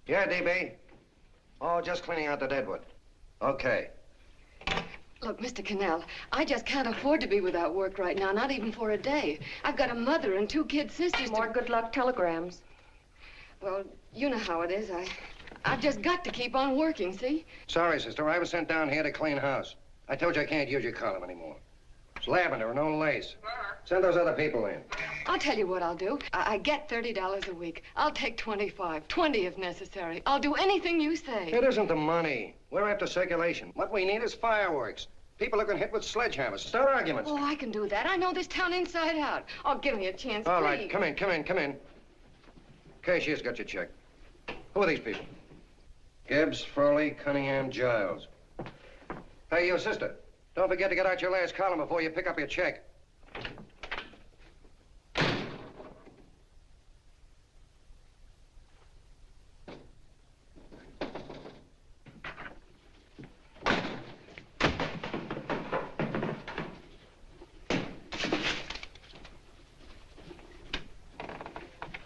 Yeah, DB. Oh, just cleaning out the deadwood. Okay. Look, Mr. Cannell, I just can't afford to be without work right now, not even for a day. I've got a mother and 2 kid sisters. More good luck telegrams. Well, you know how it is. I've just got to keep on working, see? Sorry, sister. I was sent down here to clean house. I told you I can't use your column anymore. It's lavender and no lace. Send those other people in. I'll tell you what I'll do. I get $30 a week. I'll take 25, 20 if necessary. I'll do anything you say. It isn't the money. We're after circulation. What we need is fireworks. People who can hit with sledgehammers. Start arguments. Oh, I can do that. I know this town inside out. Oh, give me a chance, All please. right, come in. Cashier's got your check. Who are these people? Gibbs, Furley, Cunningham, Giles. Hey, you sister. Don't forget to get out your last column before you pick up your check.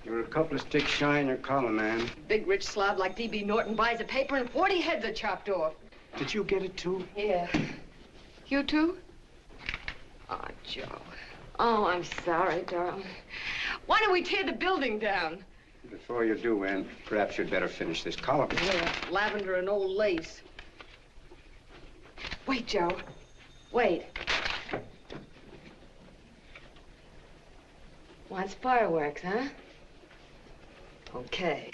You're a couple of sticks shy in your column, man. Big rich slob like D.B. Norton buys a paper and 40 heads are chopped off. Did you get it, too? Yeah. You too? Oh, Joe. Oh, I'm sorry, darling. Why don't we tear the building down? Before you do, Ann, perhaps you'd better finish this column. Yeah, lavender and old lace. Wait, Joe. Wait. Wants fireworks, huh? Okay.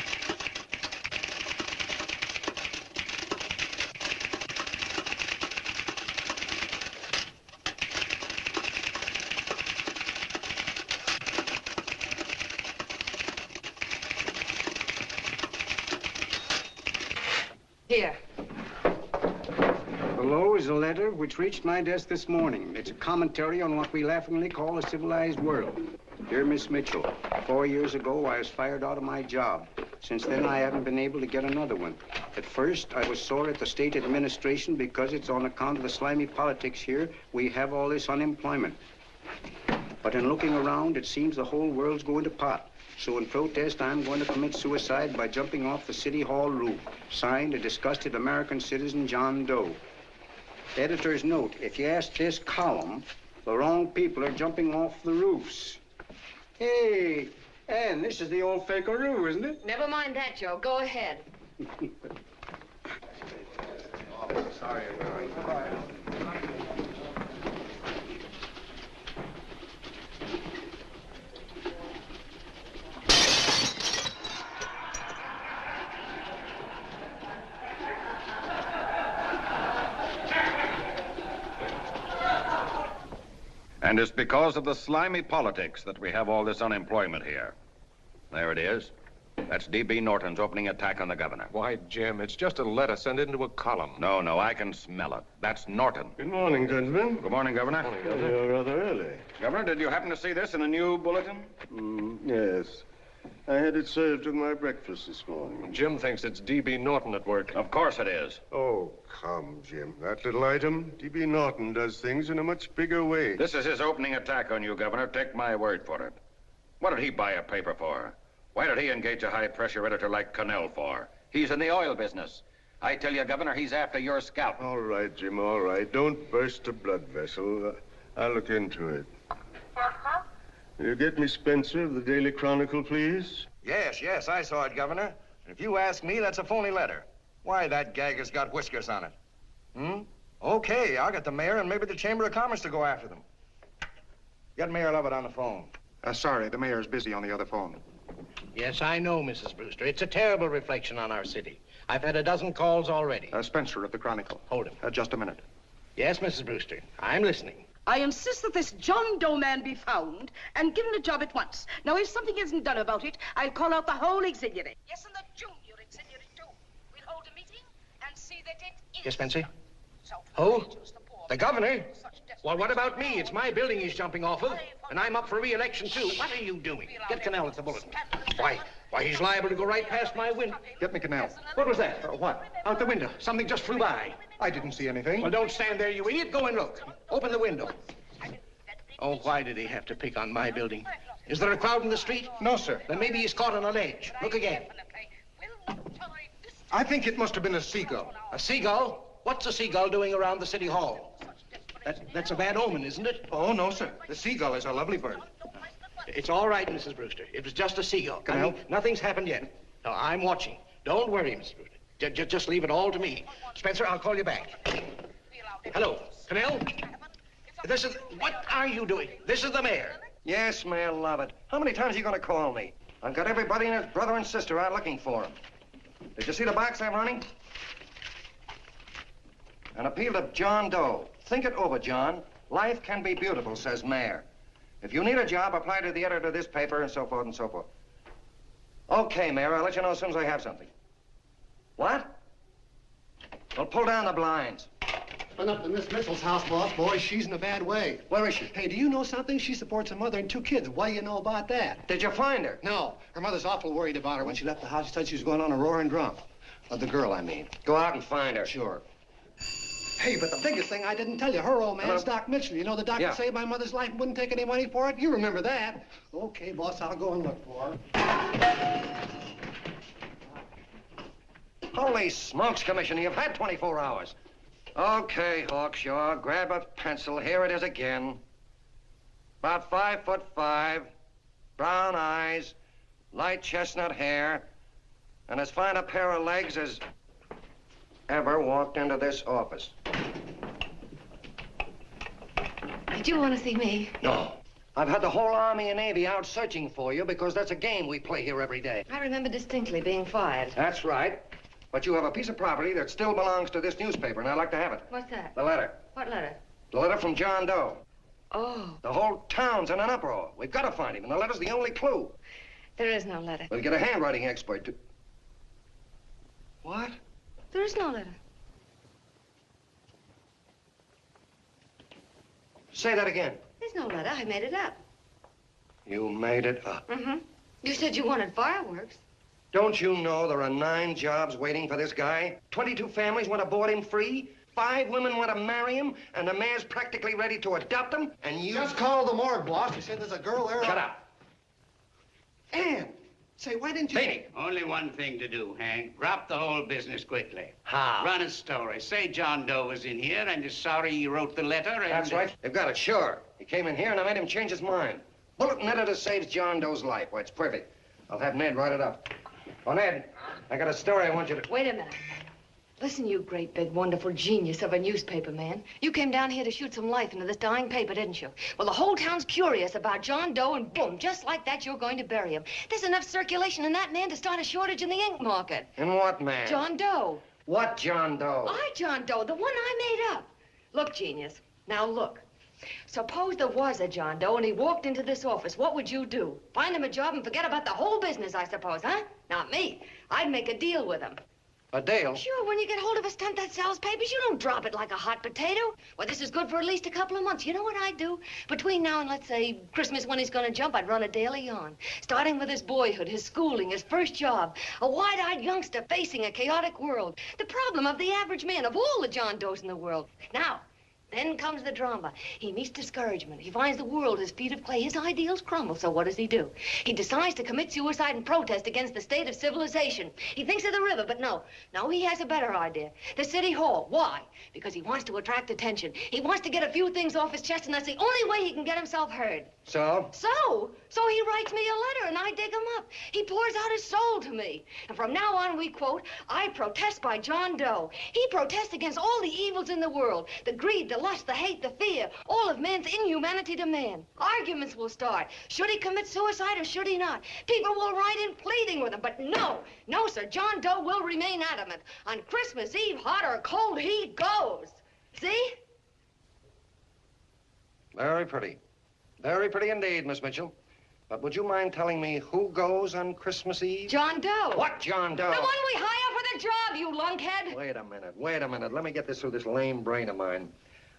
Here. Below is a letter which reached my desk this morning. It's a commentary on what we laughingly call the civilized world. Dear Miss Mitchell, 4 years ago, I was fired out of my job. Since then, I haven't been able to get another one. At first, I was sore at the state administration because it's on account of the slimy politics here we have all this unemployment. But in looking around, it seems the whole world's going to pot. So in protest, I'm going to commit suicide by jumping off the City Hall roof. Signed, a disgusted American citizen, John Doe. Editor's note, if you ask this column, the wrong people are jumping off the roofs. Hey, Ann, this is the old fakeroo, isn't it? Never mind that, Joe. Go ahead. Sorry. And it's because of the slimy politics that we have all this unemployment here. There it is. That's D.B. Norton's opening attack on the governor. Why, Jim, it's just a letter sent into a column. No, I can smell it. That's Norton. Good morning, gentlemen. Good morning, Governor. Good morning, Governor. You're rather early. Governor, did you happen to see this in a new bulletin? Yes. I had it served with my breakfast this morning. Jim thinks it's D.B. Norton at work. Of course it is. Oh, come, Jim. That little item, D.B. Norton does things in a much bigger way. This is his opening attack on you, Governor. Take my word for it. What did he buy a paper for? Why did he engage a high-pressure editor like Cannell for? He's in the oil business. I tell you, Governor, he's after your scalp. All right, Jim, all right. Don't burst a blood vessel. I'll look into it. Will you get me Spencer of the Daily Chronicle, please? Yes, I saw it, Governor. And if you ask me, that's a phony letter. Why, that gagger's got whiskers on it. Okay, I'll get the mayor and maybe the Chamber of Commerce to go after them. Get Mayor Lovett on the phone. Sorry, the mayor's busy on the other phone. Yes, I know, Mrs. Brewster. It's a terrible reflection on our city. I've had a dozen calls already. Spencer of the Chronicle. Hold him. Just a minute. Yes, Mrs. Brewster. I'm listening. I insist that this John Doe man be found and given a job at once. Now, if something isn't done about it, I'll call out the whole auxiliary. Yes, and the junior auxiliary, too. We'll hold a meeting and see that it is. Yes, Spencer? Who? The governor? Well, what about me? It's my building he's jumping off of, and I'm up for re-election, too. What are you doing? Get Cannell at the bulletin. Why, he's liable to go right past my window. Get me Cannell. What was that? What? Out the window. Something just flew by. I didn't see anything. Well, don't stand there, you idiot. Go and look. Open the window. Oh, why did he have to pick on my building? Is there a crowd in the street? No, sir. Then maybe he's caught on a ledge. Look again. I think it must have been a seagull. A seagull? What's a seagull doing around the city hall? That's a bad omen, isn't it? Oh, no, sir. The seagull is a lovely bird. It's all right, Mrs. Brewster. It was just a seagull. Can I help? Nothing's happened yet. No, I'm watching. Don't worry, Mrs. Brewster. Just leave it all to me. Spencer, I'll call you back. Hello, Canal? What are you doing? This is the mayor. Yes, Mayor Lovett. How many times are you going to call me? I've got everybody and his brother and sister out looking for him. Did you see the box I'm running? An appeal to John Doe. Think it over, John. Life can be beautiful, says Mayor. If you need a job, apply to the editor of this paper, and so forth and so forth. Okay, Mayor, I'll let you know as soon as I have something. What? Well, pull down the blinds. Went up to Miss Mitchell's house, boss. Boy, she's in a bad way. Where is she? Hey, do you know something? She supports a mother and 2 kids. What do you know about that? Did you find her? No. Her mother's awful worried about her. When she left the house, she said she was going on a roaring drunk. The girl, I mean. Go out and find her. Sure. Hey, but the biggest thing I didn't tell you, her old man's Doc Mitchell. You know the doctor Yeah. saved my mother's life and wouldn't take any money for it? You remember that. Okay, boss, I'll go and look for her. Holy smokes, Commissioner, you've had 24 hours. Okay, Hawkshaw, grab a pencil. Here it is again. About 5'5", brown eyes, light chestnut hair, and as fine a pair of legs as ever walked into this office. Did you want to see me? No. I've had the whole Army and Navy out searching for you because that's a game we play here every day. I remember distinctly being fired. That's right. But you have a piece of property that still belongs to this newspaper, and I'd like to have it. What's that? The letter. What letter? The letter from John Doe. Oh, The whole town's in an uproar. We've got to find him, and the letter's the only clue. there is no letter. We'll get a handwriting expert to... What? There is no letter. Say that again. There's no letter. I made it up. You made it up. Mm-hmm. You said you wanted fireworks. Don't you know there are 9 jobs waiting for this guy? 22 families want to board him free. 5 women want to marry him, and the mayor's practically ready to adopt him, and you... Just call the morgue, boss. He said there's a girl there. Shut up. Ann, say, why didn't you... Beanie. Only one thing to do, Hank. Drop the whole business quickly. How? Run a story. Say John Doe was in here and is sorry he wrote the letter and... That's right. They've got it, sure. He came in here, and I made him change his mind. Bulletin editor saves John Doe's life. Why, it's perfect. I'll have Ned write it up. Oh, Ned, I got a story I want you to... Wait a minute. Listen, you great, big, wonderful genius of a newspaper man. You came down here to shoot some life into this dying paper, didn't you? Well, the whole town's curious about John Doe, and boom, just like that, you're going to bury him. There's enough circulation in that man to start a shortage in the ink market. In what, man? John Doe. What John Doe? John Doe, the one I made up. Look, genius, now look. Suppose there was a John Doe and he walked into this office. What would you do? Find him a job and forget about the whole business, I suppose, huh? Not me. I'd make a deal with him. A deal? Sure, when you get hold of a stunt that sells papers, you don't drop it like a hot potato. Well, this is good for at least a couple of months. You know what I'd do? Between now and, let's say, Christmas when he's gonna jump, I'd run a daily on. Starting with his boyhood, his schooling, his first job. A wide-eyed youngster facing a chaotic world. The problem of the average man, of all the John Does in the world. Now, then comes the drama. He meets discouragement. He finds the world his feet of clay. His ideals crumble, so what does he do? He decides to commit suicide and protest against the state of civilization. He thinks of the river, but no, he has a better idea. The city hall. Why? Because he wants to attract attention. He wants to get a few things off his chest, and that's the only way he can get himself heard. So? So he writes me a letter, and I dig him up. He pours out his soul to me. And from now on, we quote, I protest by John Doe. He protests against all the evils in the world. The greed, the lust, the hate, the fear. All of man's inhumanity to man. Arguments will start. Should he commit suicide or should he not? People will write in pleading with him. But no, sir. John Doe will remain adamant. On Christmas Eve, hot or cold, he goes. See? Very pretty. Very pretty indeed, Miss Mitchell. But would you mind telling me who goes on Christmas Eve? John Doe. What John Doe? The one we hire for the job, you lunkhead. Wait a minute. Let me get this through this lame brain of mine.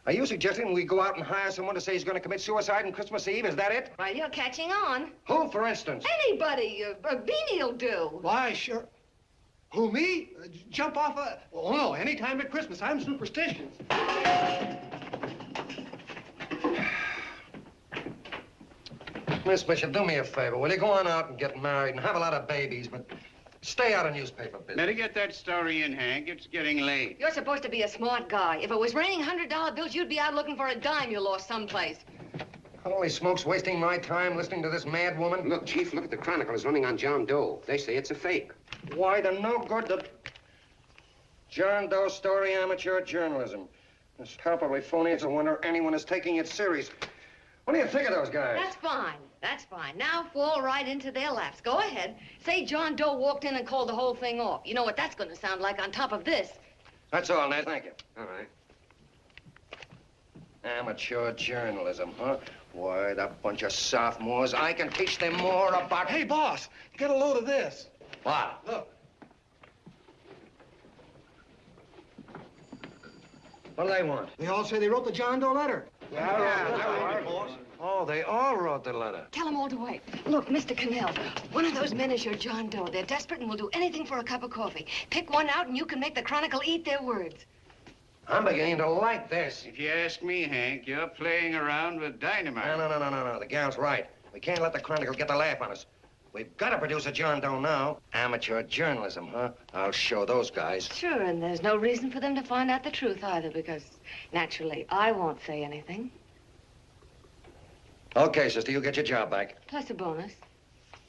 Are you suggesting we go out and hire someone to say he's going to commit suicide on Christmas Eve? Is that it? Well, you're catching on. Who, for instance? Anybody. Beanie'll do. Why, sure. Who, me? Jump off a... Oh, no, any time at Christmas. I'm superstitious. Miss Bishop, do me a favor. Will you go on out and get married and have a lot of babies, but Stay out of newspaper business. Better get that story in, Hank. It's getting late. You're supposed to be a smart guy. If it was raining $100 bills, you'd be out looking for a dime you lost someplace. Holy smokes, wasting my time listening to this mad woman. Look, Chief, look at the Chronicle. It's running on John Doe. They say it's a fake. Why the no good the John Doe story amateur journalism. It's palpably phony. It's a wonder anyone is taking it serious. What do you think of those guys? That's fine. That's fine. Now fall right into their laps. Go ahead. Say John Doe walked in and called the whole thing off. You know what that's going to sound like on top of this. That's all, Ned. Thank you. All right. Amateur journalism, huh? Why, that bunch of sophomores, I can teach them more about... Hey, boss, get a load of this. What? Look. What do they want? They all say they wrote the John Doe letter. Oh, they all wrote the letter. Tell them all to wait. Look, Mr. Cannell, one of those men is your John Doe. They're desperate and will do anything for a cup of coffee. Pick one out and you can make the Chronicle eat their words. I'm beginning to like this. If you ask me, Hank, you're playing around with dynamite. No. The gal's right. We can't let the Chronicle get the laugh on us. We've got to produce a John Doe now. Amateur journalism, huh? I'll show those guys. Sure, and there's no reason for them to find out the truth either, because naturally, I won't say anything. Okay, sister, you get your job back. Plus a bonus.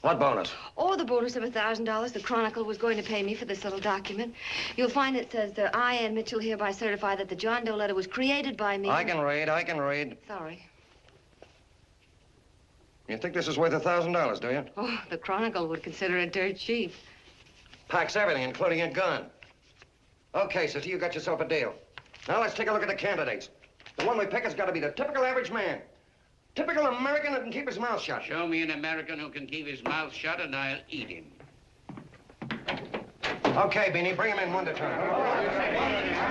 What bonus? Oh, the bonus of $1,000 the Chronicle was going to pay me for this little document. You'll find it says, I, Ann Mitchell, hereby certify that the John Doe letter was created by me. I can read. Sorry. You think this is worth $1,000, do you? Oh, the Chronicle would consider it dirt cheap. Packs everything, including a gun. Okay, sister, you got yourself a deal. Now let's take a look at the candidates. The one we pick has got to be the typical average man. Typical American that can keep his mouth shut. Show me an American who can keep his mouth shut and I'll eat him. Okay, Beanie, bring him in one at a time.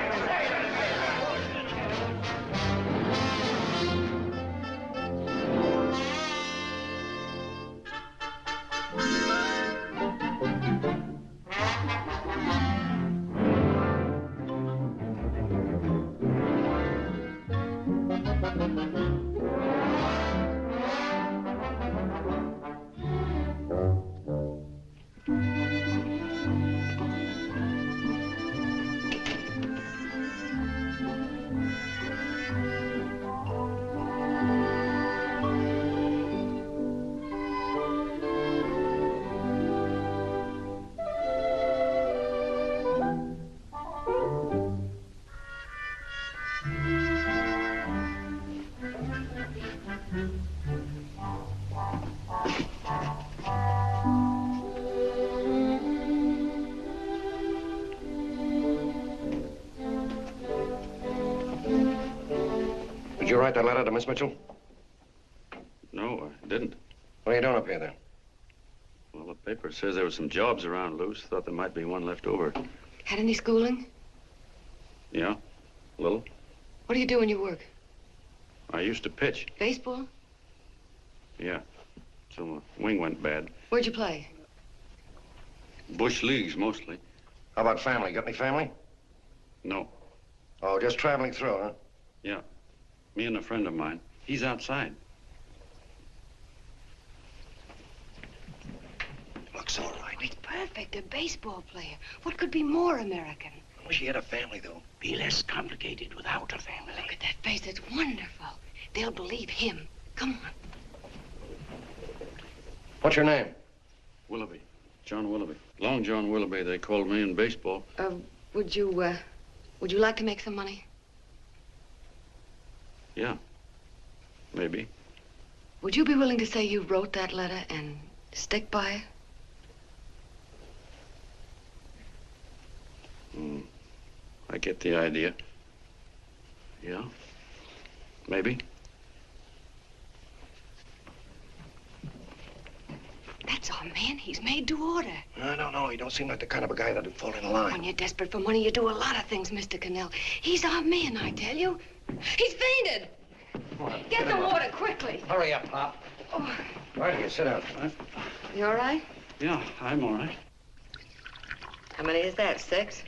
Did you write that letter to Miss Mitchell? No, I didn't. What are you doing up here, then? Well, the paper says there were some jobs around loose. Thought there might be one left over. Had any schooling? Yeah, a little. What do you do when you work? I used to pitch. Baseball? Yeah. So my wing went bad. Where'd you play? Bush leagues, mostly. How about family? Got any family? No. Oh, just traveling through, huh? Yeah. Me and a friend of mine. He's outside. Looks all right. It's perfect, a baseball player. What could be more American? Wish he had a family, though. Be less complicated without a family. Look at that face, it's wonderful. They'll believe him. Come on. What's your name? Willoughby. John Willoughby. Long John Willoughby, they called me in baseball. Would you like to make some money? Yeah. Maybe. Would you be willing to say you wrote that letter and stick by it? I get the idea. Yeah. Maybe. That's our man. He's made to order. I don't know. He don't seem like the kind of a guy that'd fall in line. When you're desperate for money, you do a lot of things, Mr. Cannell. He's our man, I tell you. He's fainted. Get the water quickly. Hurry up, Pop. Oh. Right here, sit down. You all right? Yeah, I'm all right. How many is that, 6?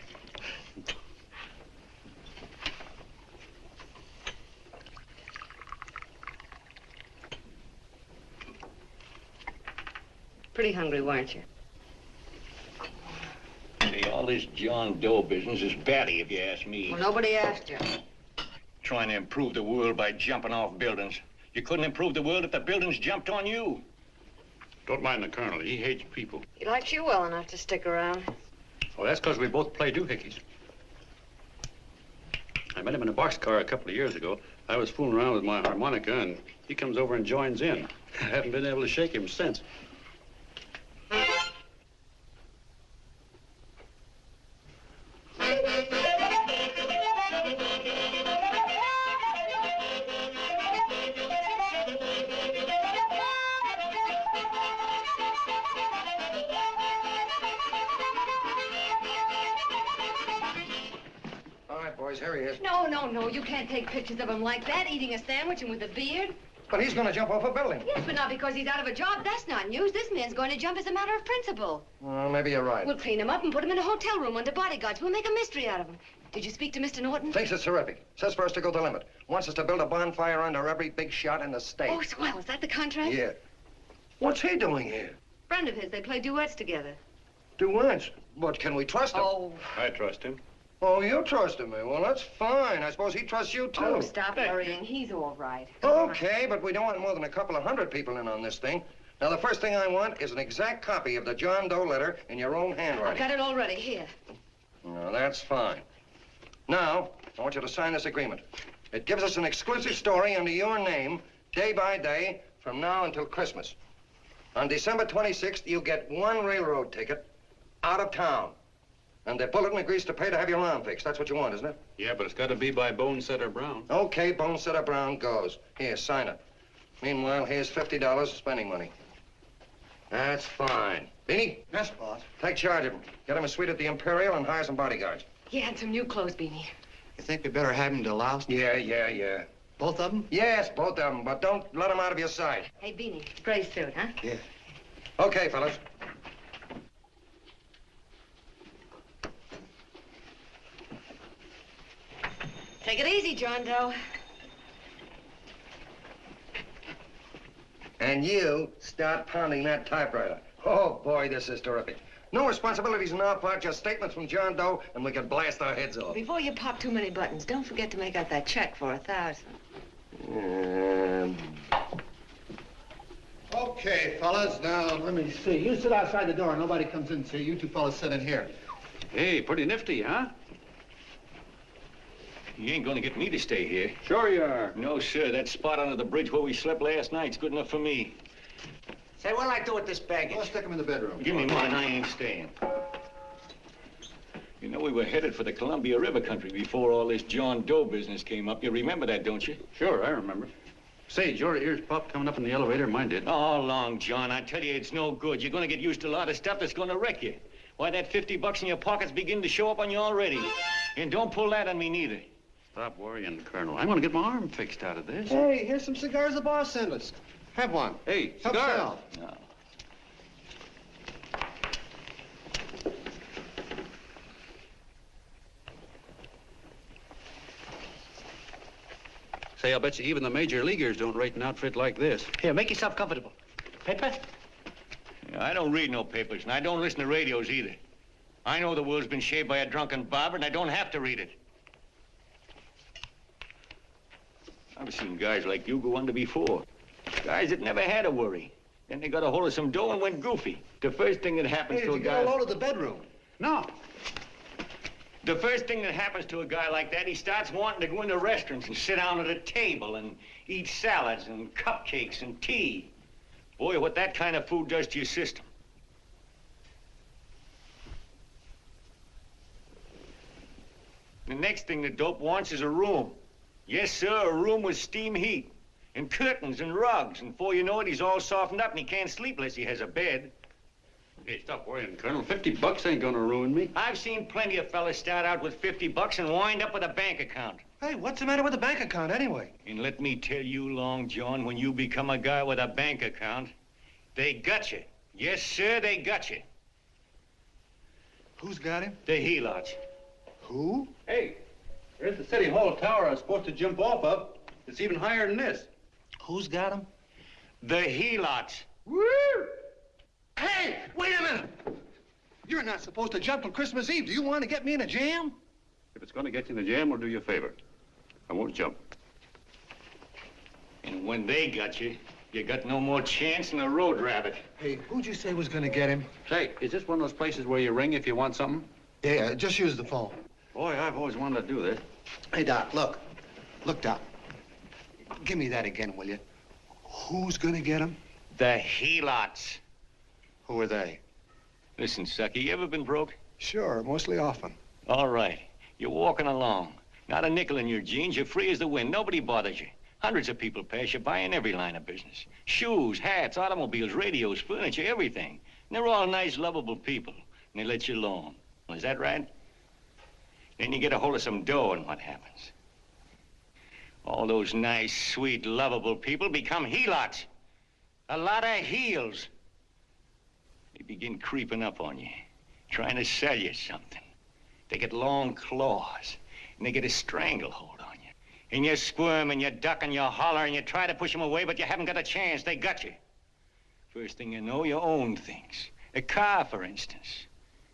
Pretty hungry, weren't you? All this John Doe business is batty, if you ask me. Well, nobody asked you. Trying to improve the world by jumping off buildings. You couldn't improve the world if the buildings jumped on you. Don't mind the colonel. He hates people. He likes you well enough to stick around. Well, that's because we both play doohickeys. I met him in a boxcar a couple of years ago. I was fooling around with my harmonica, and he comes over and joins in. I haven't been able to shake him since. Boys, here he is. No, you can't take pictures of him like that, eating a sandwich and with a beard. But he's going to jump off a building. Yes, but not because he's out of a job. That's not news. This man's going to jump as a matter of principle. Well, maybe you're right. We'll clean him up and put him in a hotel room under bodyguards. We'll make a mystery out of him. Did you speak to Mr. Norton? Thinks it's terrific. Says for us to go the limit. Wants us to build a bonfire under every big shot in the state. Oh, swell. Is that the contract? Yeah. What's he doing here? Friend of his. They play duets together. Duets? But can we trust him? Oh. I trust him. Oh, you trusted me. Well, that's fine. I suppose he trusts you, too. Oh, stop worrying. He's all right. Okay, but we don't want more than a couple of hundred people in on this thing. Now, the first thing I want is an exact copy of the John Doe letter in your own handwriting. I've got it already. Here. No, that's fine. Now, I want you to sign this agreement. It gives us an exclusive story under your name, day by day, from now until Christmas. On December 26th, you get one railroad ticket out of town. And the bulletin agrees to pay to have your lawn fixed. That's what you want, isn't it? Yeah, but it's got to be by Bonesetter Brown. Okay, Bonesetter Brown goes. Here, sign it. Meanwhile, here's $50 of spending money. That's fine. Beanie? Yes, boss. Take charge of him. Get him a suite at the Imperial and hire some bodyguards. Yeah, and some new clothes, Beanie. You think we better have him to louse? Yeah. Both of them? Yes, both of them, but don't let them out of your sight. Hey, Beanie, gray suit, huh? Yeah. Okay, fellas. Take it easy, John Doe. And you start pounding that typewriter. Oh, boy, this is terrific. No responsibilities on our part, just statements from John Doe, and we can blast our heads off. Before you pop too many buttons, don't forget to make out that check for 1,000. Okay, fellas, now, let me see. You sit outside the door. Nobody comes in, see? You two fellas sit in here. Hey, pretty nifty, huh? You ain't gonna get me to stay here. Sure you are. No, sir. That spot under the bridge where we slept last night's good enough for me. Say, what'll I do with this baggage? Well, stick him in the bedroom. Give me mine. I ain't staying. You know, we were headed for the Columbia River country before all this John Doe business came up. You remember that, don't you? Sure, I remember. Say, did your ears pop coming up in the elevator? Mine did. All along, John. I tell you, it's no good. You're gonna get used to a lot of stuff that's gonna wreck you. Why, that $50 in your pocket's beginning to show up on you already. And don't pull that on me, neither. Stop worrying, Colonel. I'm going to get my arm fixed out of this. Hey, here's some cigars the boss sent us. Have one. Hey, Help cigars. yourself. No. Say, I'll bet you even the major leaguers don't rate an outfit like this. Here, make yourself comfortable. Paper? I don't read no papers, and I don't listen to radios either. I know the world's been shaped by a drunken barber, and I don't have to read it. I've seen guys like you go under before. Guys that never had a worry. Then they got a hold of some dough and went goofy. The first thing that happens to a guy... Get a load of the bedroom. No. The first thing that happens to a guy like that, he starts wanting to go into restaurants and sit down at a table and eat salads and cupcakes and tea. Boy, what that kind of food does to your system. The next thing the dope wants is a room. Yes, sir, a room with steam heat and curtains and rugs. And before you know it, he's all softened up and he can't sleep unless he has a bed. Hey, stop worrying, Colonel. $50 ain't gonna ruin me. I've seen plenty of fellas start out with $50 and wind up with a bank account. Hey, what's the matter with the bank account anyway? And let me tell you, Long John, when you become a guy with a bank account, they got you. Yes, sir, they got you. Who's got him? The helots. Who? Hey, there's the City Hall tower I was supposed to jump off of. It's even higher than this. Who's got him? The helots. Woo! Hey, wait a minute! You're not supposed to jump on Christmas Eve. Do you want to get me in a jam? If it's going to get you in the jam, we'll do you a favor. I won't jump. And when they got you, you got no more chance than a road rabbit. Hey, who'd you say was gonna get him? Say, is this one of those places where you ring if you want something? Yeah, just use the phone. Boy, I've always wanted to do this. Hey, Doc, look. Look, Doc. Give me that again, will you? Who's gonna get him? The helots. Who are they? Listen, sucker, you ever been broke? Sure, mostly often. All right. You're walking along. Not a nickel in your jeans. You're free as the wind. Nobody bothers you. Hundreds of people pass you by in every line of business. Shoes, hats, automobiles, radios, furniture, everything. And they're all nice, lovable people. And they let you alone. Is that right? Then you get a hold of some dough, and what happens? All those nice, sweet, lovable people become helots. A lot of heels. They begin creeping up on you, trying to sell you something. They get long claws, and they get a stranglehold on you. And you squirm, and you duck, and you holler, and you try to push them away, but you haven't got a chance. They got you. First thing you know, you own things. A car, for instance.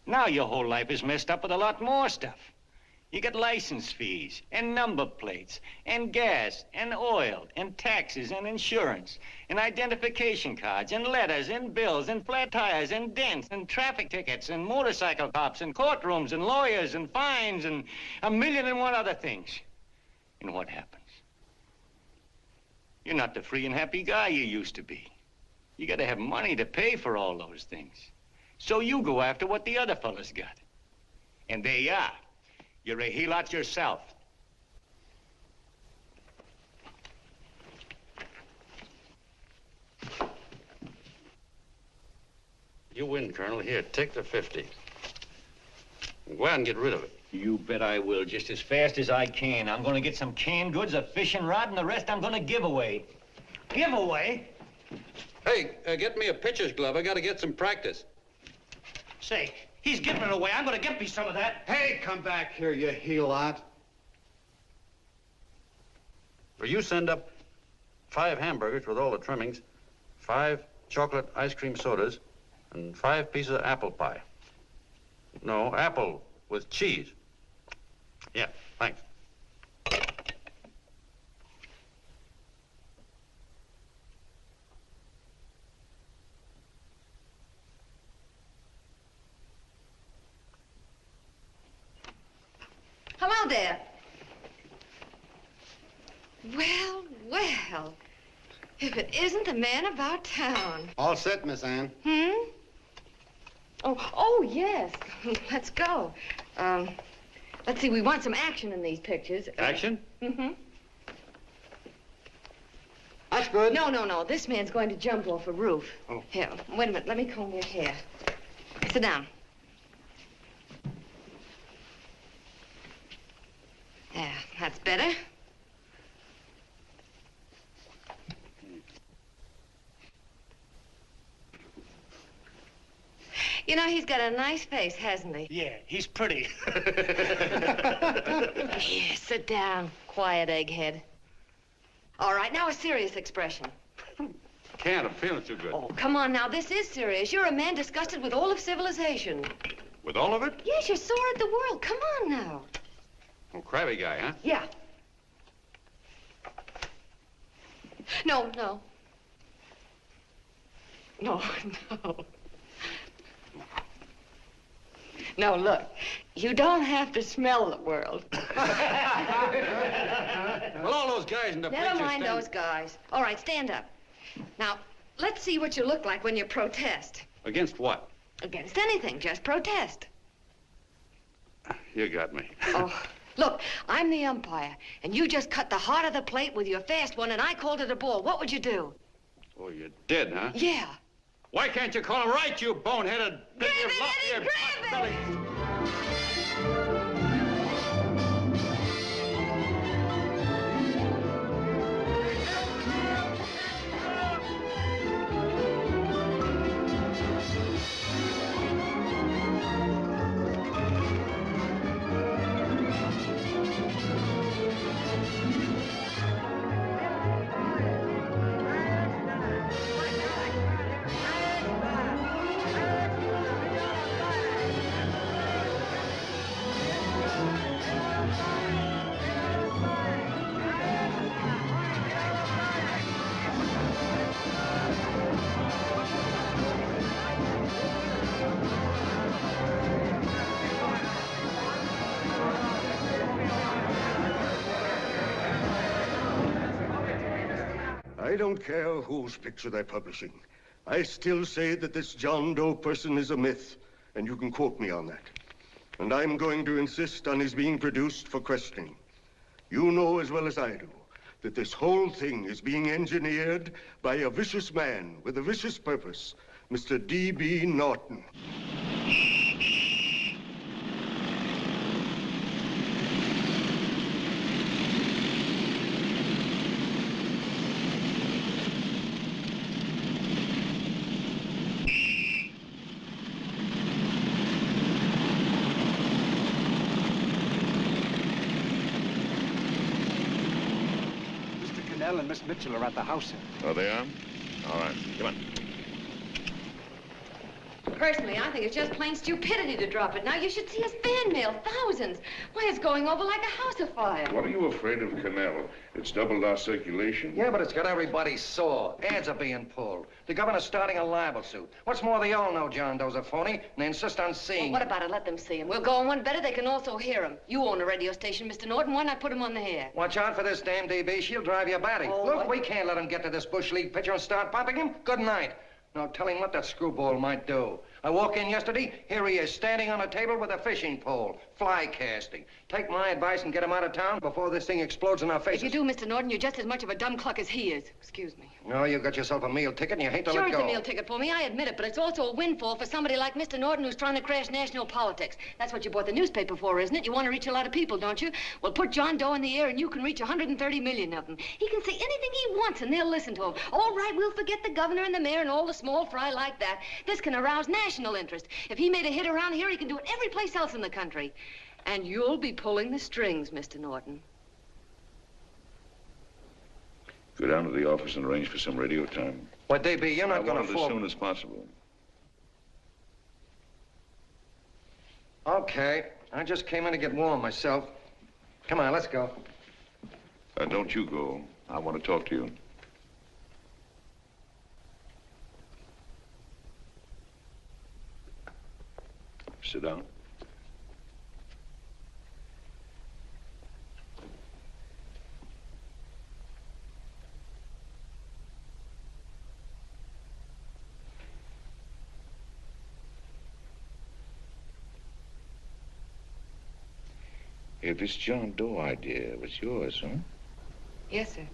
Now your whole life is messed up with a lot more stuff. You get license fees, and number plates, and gas, and oil, and taxes, and insurance, and identification cards, and letters, and bills, and flat tires, and dents, and traffic tickets, and motorcycle cops, and courtrooms, and lawyers, and fines, and 1,000,001 other things. And what happens? You're not the free and happy guy you used to be. You gotta have money to pay for all those things. So you go after what the other fellas got. And there you are. You're a helot yourself. You win, Colonel. Here, take the 50. Go out and get rid of it. You bet I will, just as fast as I can. I'm gonna get some canned goods, a fishing rod, and the rest I'm gonna give away. Give away? Hey, get me a pitcher's glove. I gotta get some practice. Say, he's giving it away. I'm gonna get me some of that. Hey, come back here, you helot. Well, you send up 5 hamburgers with all the trimmings, 5 chocolate ice cream sodas, and 5 pieces of apple pie. No, apple with cheese. Yeah, thanks. Hello there. Well, well. If it isn't the man about town. All set, Miss Anne. Oh, yes. Let's go. Let's see, we want some action in these pictures. Action? That's good. No. This man's going to jump off a roof. Oh. Here, wait a minute. Let me comb your hair. Sit down. There, that's better. You know, he's got a nice face, hasn't he? Yeah, he's pretty. Here, sit down. Quiet, egghead. All right, now a serious expression. Can't. I'm feeling too good. Oh, come on now. This is serious. You're a man disgusted with all of civilization. With all of it? Yes, you're sore at the world. Come on now. Oh, crabby guy, huh? Yeah. No. No, look. You don't have to smell the world. Well, all those guys in the picture Never mind those guys. All right, stand up. Now, let's see what you look like when you protest. Against what? Against anything, just protest. You got me. Oh, look, I'm the umpire, and you just cut the heart of the plate with your fast one, and I called it a ball. What would you do? Oh, you did, huh? Yeah. Why can't you call him right, you boneheaded... Grab it, Eddie, grab it! I don't care whose picture they're publishing. I still say that this John Doe person is a myth, and you can quote me on that. And I'm going to insist on his being produced for questioning. You know as well as I do that this whole thing is being engineered by a vicious man with a vicious purpose, Mr. D.B. Norton. And Miss Mitchell are at the house, sir. Oh, they are? All right, come on. Personally, I think it's just plain stupidity to drop it. Now, you should see his fan mail, thousands. Why, it's going over like a house afire. What are you afraid of, Canal? It's doubled our circulation. Yeah, but it's got everybody sore. Ads are being pulled. The governor's starting a libel suit. What's more, they all know John Doe's a phony, and they insist on seeing Well, what about it? Let them see him. We'll go on one better. They can also hear him. You own a radio station, Mr. Norton. Why not put him on the air? Watch out for this damn DB. She'll drive you batty. Oh, Look, what? we can't let him get to this Bush League pitcher and start popping him. Good night. Now, tell him what that screwball might do. I walk in yesterday, here he is, standing on a table with a fishing pole, fly casting. Take my advice and get him out of town before this thing explodes in our faces. If you do, Mr. Norton, you're just as much of a dumb cluck as he is. Excuse me. No, you got yourself a meal ticket and you hate to Sure, let it's go. a meal ticket for me, I admit it, but it's also a windfall for somebody like Mr. Norton who's trying to crash national politics. That's what you bought the newspaper for, isn't it? You want to reach a lot of people, don't you? Well, put John Doe in the air and you can reach 130 million of them. He can say anything he wants and they'll listen to him. All right, we'll forget the governor and the mayor and all the small fry like that. This can arouse national interest. If he made a hit around here, he can do it every place else in the country. And you'll be pulling the strings, Mr. Norton. Go down to the office and arrange for some radio time. What, DB, you're not going to I want it as soon as possible. Okay. I just came in to get warm myself. Come on, let's go. Don't you go. I want to talk to you. Sit down. Hey, this John Doe idea was yours, huh? Yes, sir.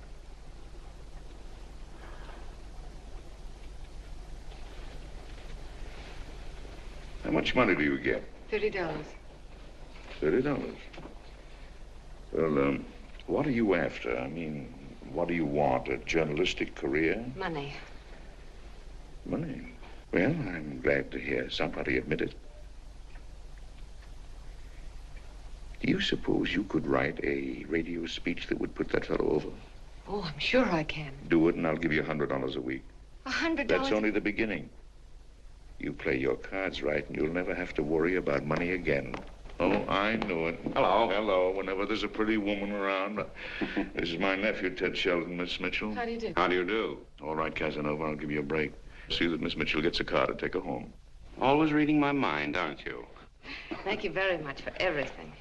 How much money do you get? $30. $30. Well, what are you after? I mean, what do you want? A journalistic career? Money. Money? Well, I'm glad to hear somebody admit it. Do you suppose you could write a radio speech that would put that fellow over? Oh, I'm sure I can. Do it, and I'll give you $100 a week. $100? That's only the beginning. You play your cards right, and you'll never have to worry about money again. Oh, I know it. Hello. Hello. Whenever there's a pretty woman around. This is my nephew, Ted Sheldon, Miss Mitchell. How do you do? How do you do? All right, Casanova, I'll give you a break. See that Miss Mitchell gets a car to take her home. Always reading my mind, aren't you? Thank you very much for everything.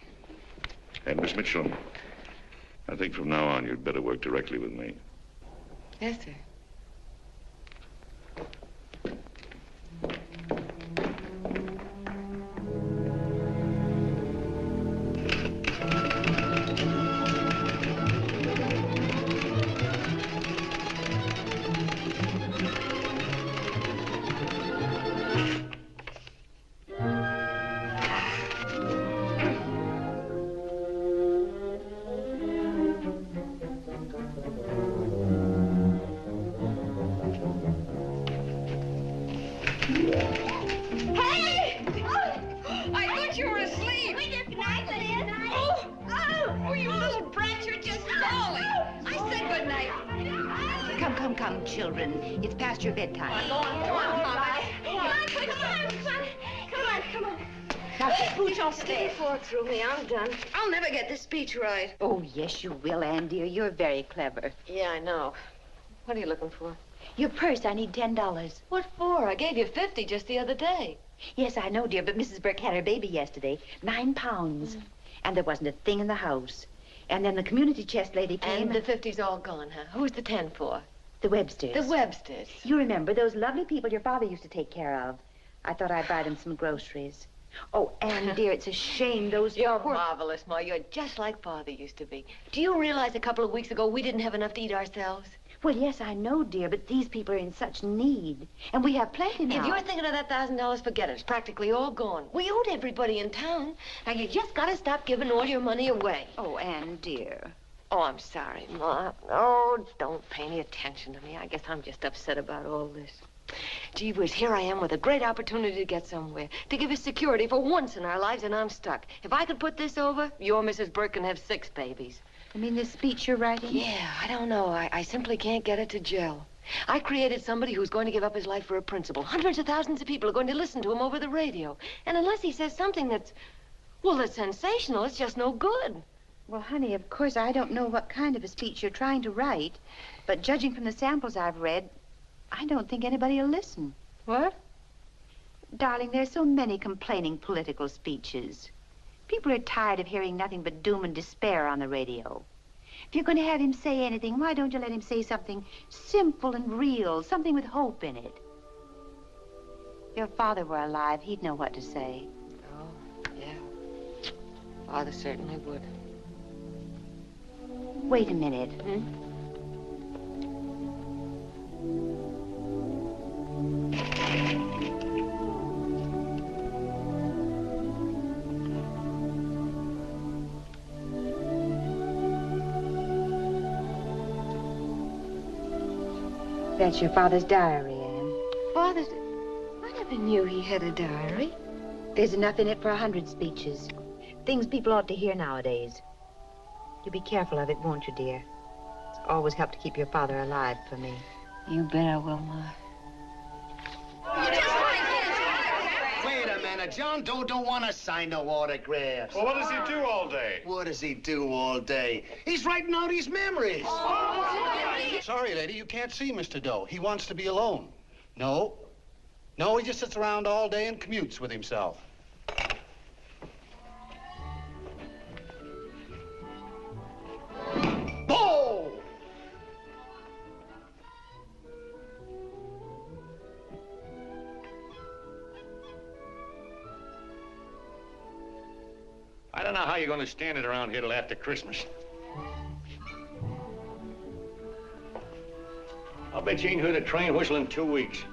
And Miss Mitchell, I think from now on you'd better work directly with me. Yes, sir. Come, children. It's past your bedtime. Come on. Now, spooch off Stay fork through me. I'm done. I'll never get this speech right. Oh, yes, you will, Ann, dear. You're very clever. Yeah, I know. What are you looking for? Your purse, I need $10. What for? I gave you 50 just the other day. Yes, I know, dear, but Mrs. Burke had her baby yesterday. 9 pounds. And there wasn't a thing in the house. And then the community chest lady came. And the 50's all gone, huh? Who's the 10 for? The Websters. The Websters. You remember those lovely people your father used to take care of. I thought I'd buy them some groceries. Oh, Anne, dear, it's a shame those You're poor... marvelous, Ma. You're just like Father used to be. Do you realize a couple of weeks ago we didn't have enough to eat ourselves? Well, yes, I know, dear, but these people are in such need. And we have plenty now. If you're thinking of that $1,000, forget it. It's practically all gone. We owed everybody in town. Now, you just gotta stop giving all your money away. Oh, Anne, dear. Oh, I'm sorry, Ma. Oh, don't pay any attention to me. I guess I'm just upset about all this. Gee whiz, here I am with a great opportunity to get somewhere, to give us security for once in our lives, and I'm stuck. If I could put this over, your Mrs. Burke can have 6 babies. I mean, this speech you're writing? Yeah, I don't know. I simply can't get it to gel. I created somebody who's going to give up his life for a principle. Hundreds of thousands of people are going to listen to him over the radio. And unless he says something that's sensational, it's just no good. Well, honey, of course, I don't know what kind of a speech you're trying to write, but judging from the samples I've read, I don't think anybody will listen. What? Darling, there's so many complaining political speeches. People are tired of hearing nothing but doom and despair on the radio. If you're going to have him say anything, why don't you let him say something simple and real, something with hope in it? If your father were alive, he'd know what to say. Oh, yeah. Father certainly would. Wait a minute. That's your father's diary, Anne. Father's... I never knew he had a diary. There's enough in it for 100 speeches. Things people ought to hear nowadays. You'll be careful of it, won't you, dear? It's always helped to keep your father alive for me. You bet I will, Ma. Wait a minute. John Doe don't want to sign no autographs. Well, what does he do all day? What does he do all day? He's writing out his memories. Sorry, lady, you can't see Mr. Doe. He wants to be alone. No, he just sits around all day and commutes with himself. Oh! I don't know how you're going to stand it around here till after Christmas. I'll bet you ain't heard a train whistle in 2 weeks.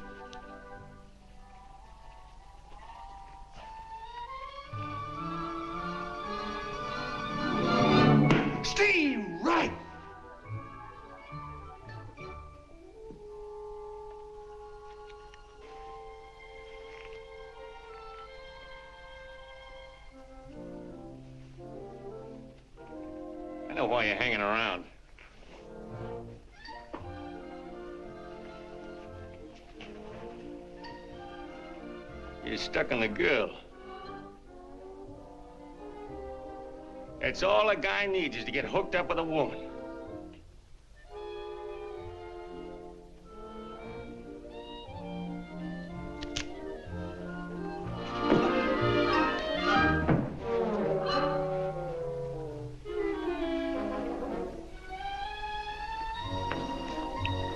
Steve Wright! I know why you're hanging around. You're stuck on the girl. That's all a guy needs, is to get hooked up with a woman.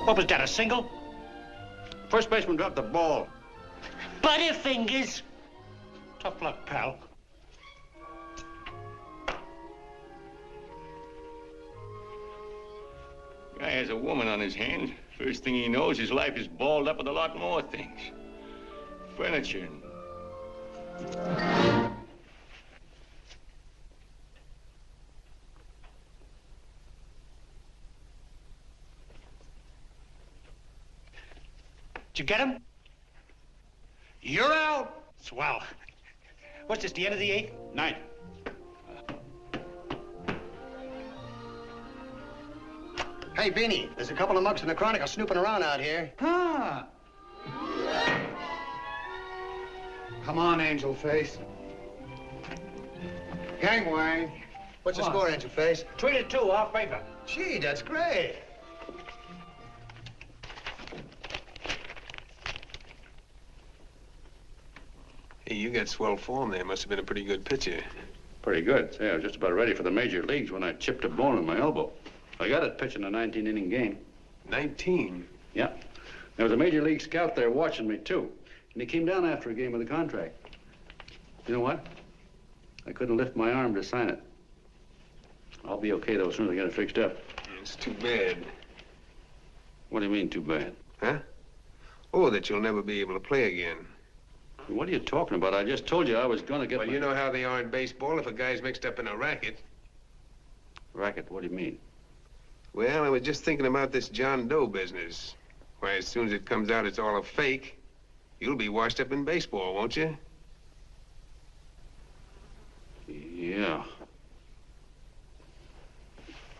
What was that, a single? First baseman dropped the ball. Butterfingers. Tough luck, pal. Guy has a woman on his hands. First thing he knows, his life is balled up with a lot more things. Furniture and... Did you get him? You're out. Swell. What's this, the end of the 8th? 9th. Hey, Beanie, there's a couple of mugs from the Chronicle snooping around out here. Ah. Come on, Angel Face. Gangway. What's the score, Angel Face? 3-2, our favor. Gee, that's great. Hey, you got swell form there. Must have been a pretty good pitcher. Pretty good. Say, I was just about ready for the major leagues when I chipped a bone in my elbow. I got it pitching a 19-inning game. 19? Yeah. There was a major league scout there watching me, too. And he came down after a game with a contract. You know what? I couldn't lift my arm to sign it. I'll be okay, though, as soon as I get it fixed up. It's too bad. What do you mean, too bad? Huh? Oh, that you'll never be able to play again. What are you talking about? I just told you I was going to get Well, you know how they are in baseball if a guy's mixed up in a racket. Racket? What do you mean? Well, I was just thinking about this John Doe business. Why, as soon as it comes out it's all a fake, you'll be washed up in baseball, won't you? Yeah.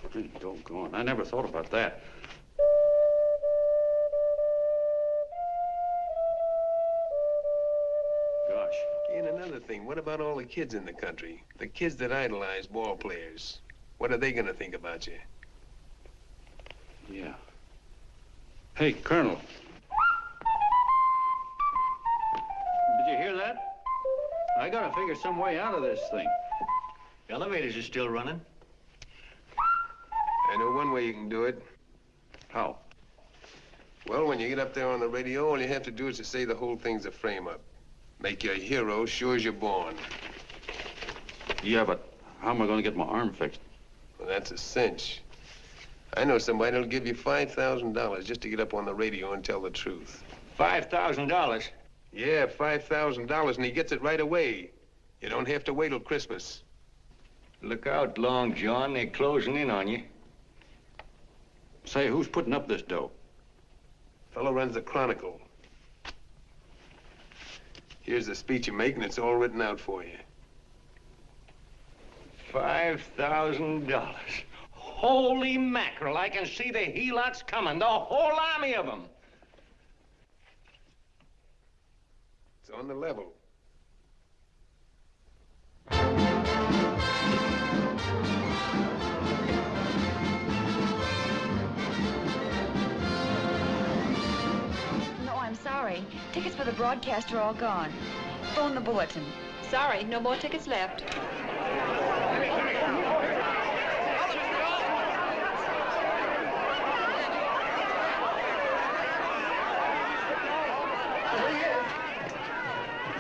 Pretty doggone. I never thought about that. Gosh. And another thing, what about all the kids in the country? The kids that idolize ball players. What are they gonna think about you? Yeah. Hey, Colonel. Did you hear that? I gotta figure some way out of this thing. The elevators are still running. I know one way you can do it. How? Well, when you get up there on the radio, all you have to do is to say the whole thing's a frame-up. Make you a hero sure as you're born. Yeah, but how am I gonna get my arm fixed? Well, that's a cinch. I know somebody that'll give you $5,000 just to get up on the radio and tell the truth. $5,000? Yeah, $5,000, and he gets it right away. You don't have to wait till Christmas. Look out, Long John. They're closing in on you. Say, who's putting up this dough? Fellow runs the Chronicle. Here's the speech you make, and it's all written out for you. $5,000. Holy mackerel, I can see the helots coming, the whole army of them. It's on the level. No, I'm sorry. Tickets for the broadcast are all gone. Phone the bulletin. Sorry, no more tickets left.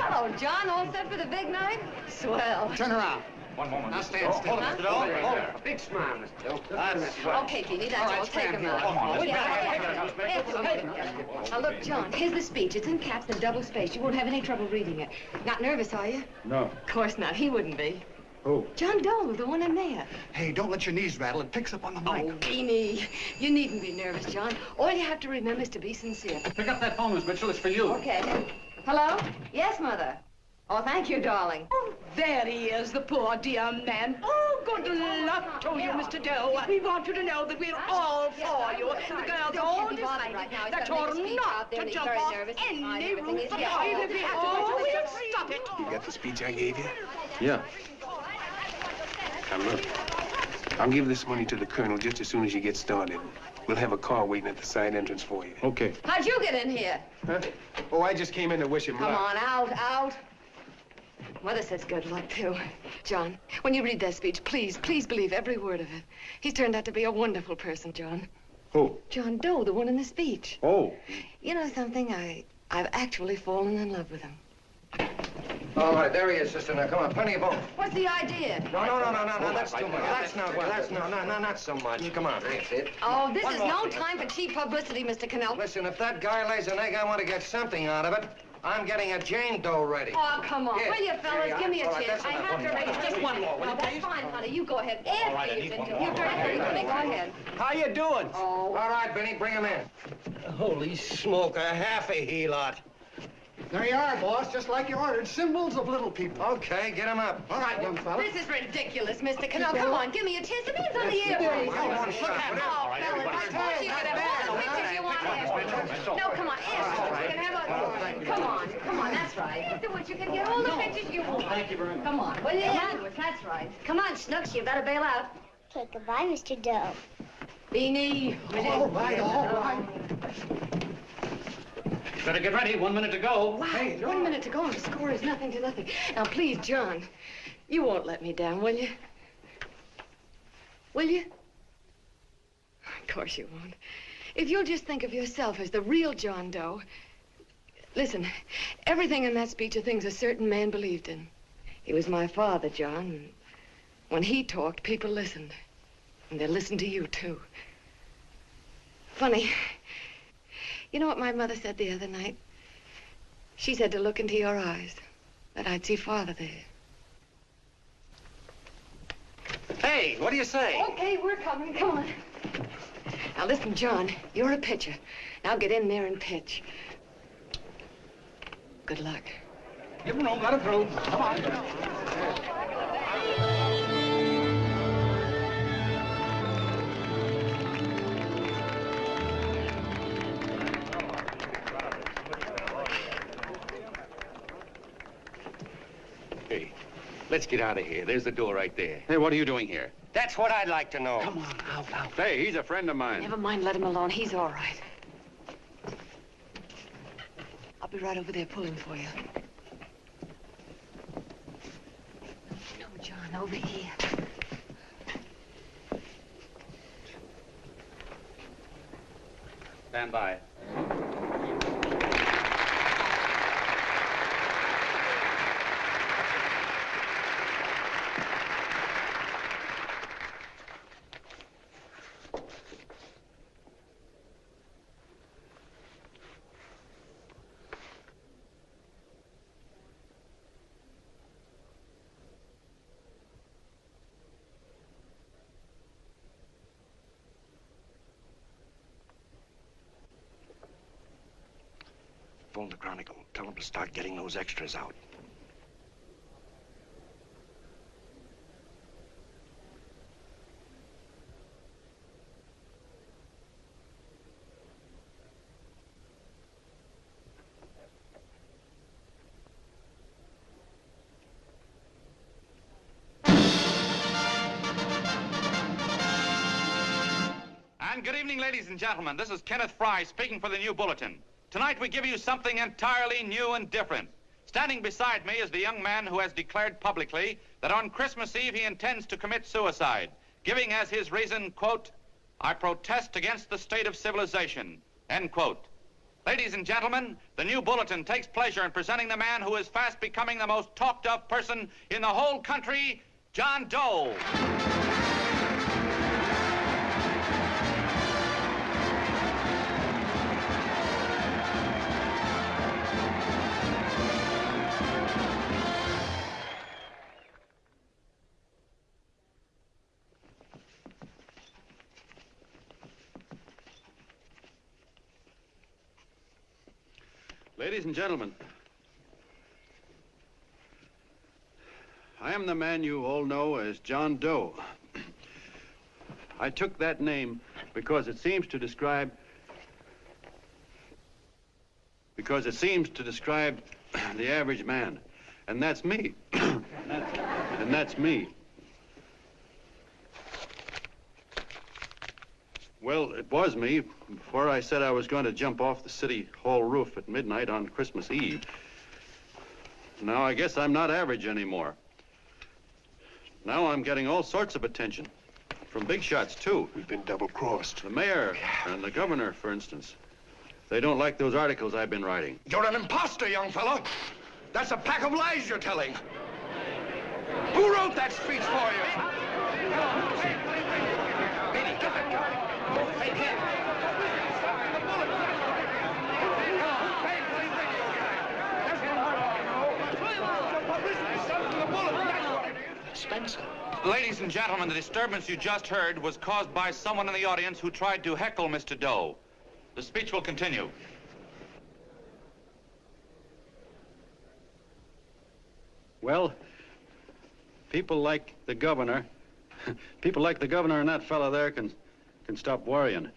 Hello, John. All set for the big night? Swell. Turn around. One moment. Now stand still. Hold it, Mr. Doe. Hold it. A big smile, Mr. Doe. That's right. Okay, Jeannie, that's All right, all. Take stand him out. here. Come on, Now, look, John, here's the speech. It's in caps and double-spaced. You won't have any trouble reading it. Not nervous, are you? No. Of course not. He wouldn't be. Who? John Doe, the one in there. Hey, don't let your knees rattle. It picks up on the mic. Oh, Beanie, you needn't be nervous, John. All you have to remember is to be sincere. Pick up that phone, Miss Mitchell. It's for you. Okay. Hello? Yes, Mother. Oh, thank you, darling. Oh, there he is, the poor dear man. Oh, good luck to you, Mr. Doe. We want you to know that we're all for you. The girls all decided that you're not to jump off any roof at all. Oh, we'll stop it. You got the speech I gave you? Yeah. Now, look. I'll give this money to the colonel just as soon as you get started. We'll have a car waiting at the side entrance for you. Okay. How'd you get in here? Huh? Oh, I just came in to wish him luck. Come on, out. Mother says good luck, too. John, when you read that speech, please believe every word of it. He's turned out to be a wonderful person, John. Who? John Doe, the one in the speech. Oh. You know something? I've actually fallen in love with him. All right, there he is, sister. Now, come on, plenty of both. What's the idea? No, that's too much. That's not so much. Come on, that's it. Oh, this is no time for cheap publicity, Mr. Cannell. Listen, if that guy lays an egg, I want to get something out of it. I'm getting a Jane Doe ready. Oh, come on. Here. Will you, fellas? Here you Give me a are. All right, chance. that's I enough. have to raise Just one more, will No, you, that's please? fine, honey. You go ahead. All right, I need one more. You're very good. Go ahead. How you doing? Oh. All right, Benny, bring him in. Holy smoke, a half a helot. There you are, boss, just like you ordered. Symbols of little people. Okay, get him up. All right, young fella. This is ridiculous, Mr. Cannell. Come on, give me a chance. The man's on the air, please. One shot. Oh, fellas, I told you could have all the pictures you want after. No, come on, ask. You can have a... Come on, that's right. Afterwards, you can get all the pictures you want. Thank you very much. Come on, will you? Afterwards, that's right. Come on, Snooks, you better bail out. Okay, goodbye, Mr. Doe. Beanie. All right. Better get ready. 1 minute to go. Wow, 1 minute to go and the score is nothing to nothing. Now, please, John, you won't let me down, will you? Will you? Of course you won't. If you'll just think of yourself as the real John Doe. Listen, everything in that speech are things a certain man believed in. He was my father, John. And when he talked, people listened. And they listened to you, too. Funny. You know what my mother said the other night? She said to look into your eyes, that I'd see Father there. Hey, what do you say? Okay, we're coming. Come on. Now, listen, John, you're a pitcher. Now get in there and pitch. Good luck. Give him room, let him through. Come on. Hey, let's get out of here. There's the door right there. Hey, what are you doing here? That's what I'd like to know. Come on, out. Hey, he's a friend of mine. Never mind, let him alone. He's all right. I'll be right over there pulling for you. No, John, over here. Stand by. Phone the Chronicle. Tell them to start getting those extras out. And good evening, ladies and gentlemen. This is Kenneth Fry speaking for the new bulletin. Tonight we give you something entirely new and different. Standing beside me is the young man who has declared publicly that on Christmas Eve he intends to commit suicide, giving as his reason, quote, "I protest against the state of civilization," end quote. Ladies and gentlemen, the new bulletin takes pleasure in presenting the man who is fast becoming the most talked of person in the whole country, John Doe. Ladies and gentlemen, I am the man you all know as John Doe. I took that name because it seems to describe the average man. And that's me. And that's me. Well, it was me before I said I was going to jump off the city hall roof at midnight on Christmas Eve. Now I guess I'm not average anymore. Now I'm getting all sorts of attention. From big shots, too. We've been double-crossed. The mayor and the governor, for instance. They don't like those articles I've been writing. You're an imposter, young fella. That's a pack of lies you're telling. Who wrote that speech for you? Benny, get that guy. Hey, kid. Spencer. Ladies and gentlemen, the disturbance you just heard was caused by someone in the audience who tried to heckle Mr. Doe. The speech will continue. Well, people like the governor and that fella there can stop worrying.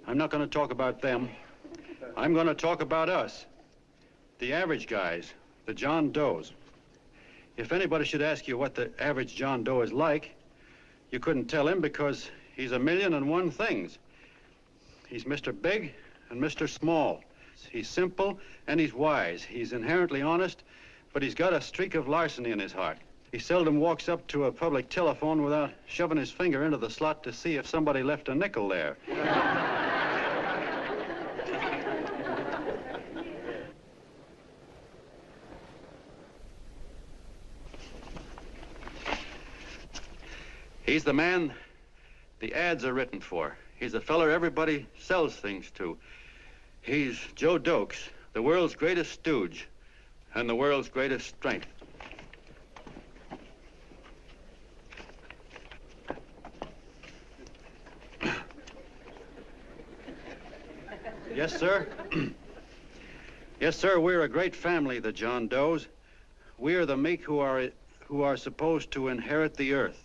I'm not going to talk about them. I'm going to talk about us, the average guys, the John Does. If anybody should ask you what the average John Doe is like, you couldn't tell him because he's a million and one things. He's Mr. Big and Mr. Small. He's simple and he's wise. He's inherently honest, but he's got a streak of larceny in his heart. He seldom walks up to a public telephone without shoving his finger into the slot to see if somebody left a nickel there. He's the man the ads are written for. He's a feller everybody sells things to. He's Joe Dokes, the world's greatest stooge and the world's greatest strength. Yes, sir. Yes, sir, we're a great family, the John Does. We are the meek who are supposed to inherit the earth.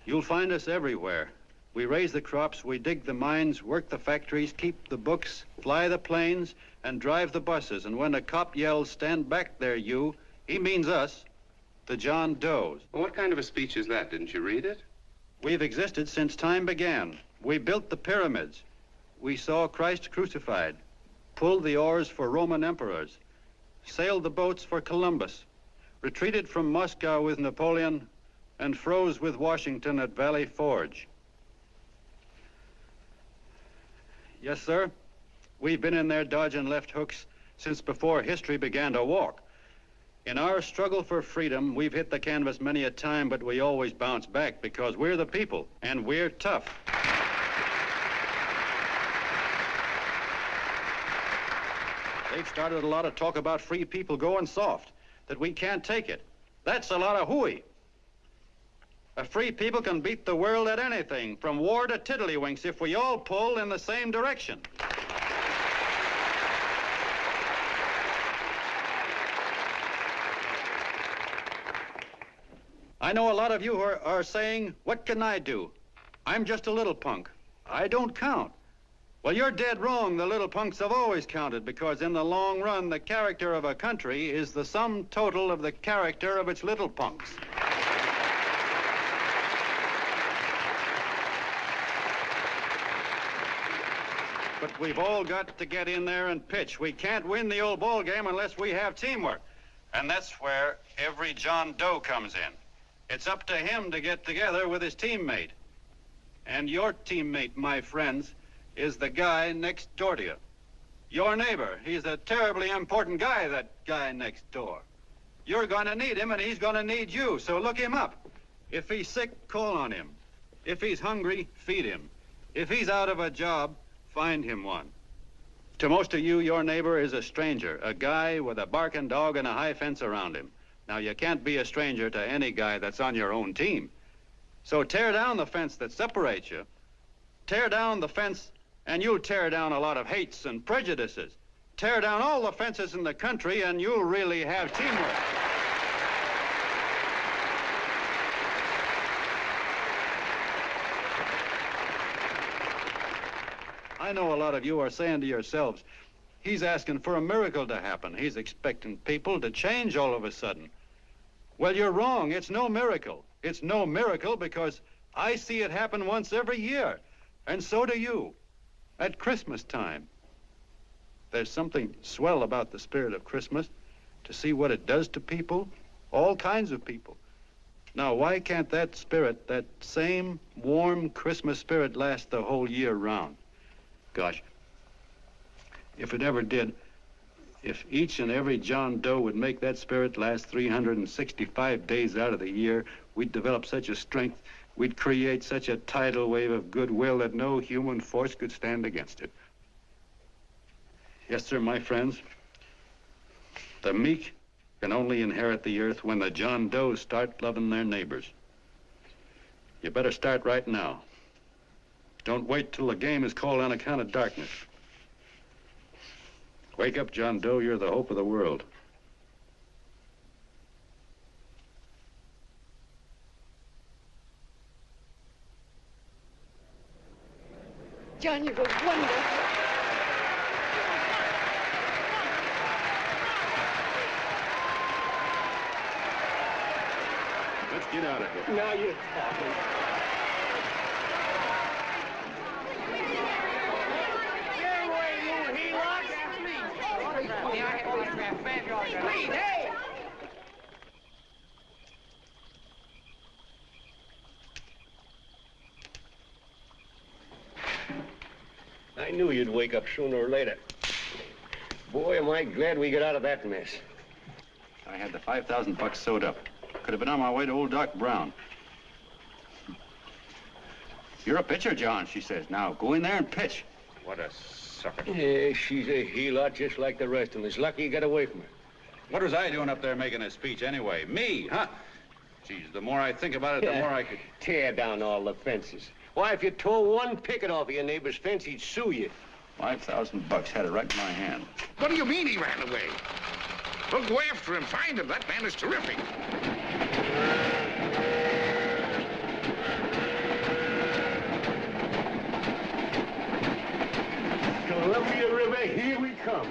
You'll find us everywhere. We raise the crops, we dig the mines, work the factories, keep the books, fly the planes, and drive the buses. And when a cop yells, "Stand back there, you," he means us, the John Does. Well, what kind of a speech is that? Didn't you read it? We've existed since time began. We built the pyramids. We saw Christ crucified, pulled the oars for Roman emperors, sailed the boats for Columbus, retreated from Moscow with Napoleon, and froze with Washington at Valley Forge. Yes, sir. We've been in there dodging left hooks since before history began to walk. In our struggle for freedom, we've hit the canvas many a time, but we always bounce back because we're the people, and we're tough. They've started a lot of talk about free people going soft, that we can't take it. That's a lot of hooey. A free people can beat the world at anything, from war to tiddlywinks, if we all pull in the same direction. I know a lot of you are saying, "What can I do? I'm just a little punk. I don't count." Well, you're dead wrong. The little punks have always counted, because in the long run, the character of a country is the sum total of the character of its little punks. But we've all got to get in there and pitch. We can't win the old ball game unless we have teamwork. And that's where every John Doe comes in. It's up to him to get together with his teammate. And your teammate, my friends, is the guy next door to you. Your neighbor. He's a terribly important guy, that guy next door. You're going to need him, and he's going to need you, so look him up. If he's sick, call on him. If he's hungry, feed him. If he's out of a job, find him one. To most of you, your neighbor is a stranger, a guy with a barking dog and a high fence around him. Now, you can't be a stranger to any guy that's on your own team. So tear down the fence that separates you. Tear down the fence, and you'll tear down a lot of hates and prejudices. Tear down all the fences in the country, and you'll really have teamwork. I know a lot of you are saying to yourselves, "He's asking for a miracle to happen. He's expecting people to change all of a sudden." Well, you're wrong. It's no miracle. It's no miracle because I see it happen once every year, and so do you, at Christmas time. There's something swell about the spirit of Christmas, to see what it does to people, all kinds of people. Now, why can't that spirit, that same warm Christmas spirit, last the whole year round? Gosh, if it ever did, if each and every John Doe would make that spirit last 365 days out of the year, we'd develop such a strength, we'd create such a tidal wave of goodwill that no human force could stand against it. Yes, sir, my friends, the meek can only inherit the earth when the John Does start loving their neighbors. You better start right now. Don't wait till the game is called on account of darkness. Wake up, John Doe. You're the hope of the world. John, you were wonderful. Let's get out of here. Now you're talking. Hey! I knew you'd wake up sooner or later. Boy, am I glad we got out of that mess. I had the $5,000 sewed up. Could have been on my way to old Doc Brown. You're a pitcher, John, she says. Now, go in there and pitch. What a sucker. Yeah, she's a heel-out just like the rest of them. It's lucky you got away from her. What was I doing up there making a speech anyway? Me, huh? Geez, the more I think about it, the more I could... Tear down all the fences. Why, if you tore one picket off of your neighbor's fence, he'd sue you. $5,000 had it right in my hand. What do you mean he ran away? Well, go after him, find him. That man is terrific. Columbia River, here we come.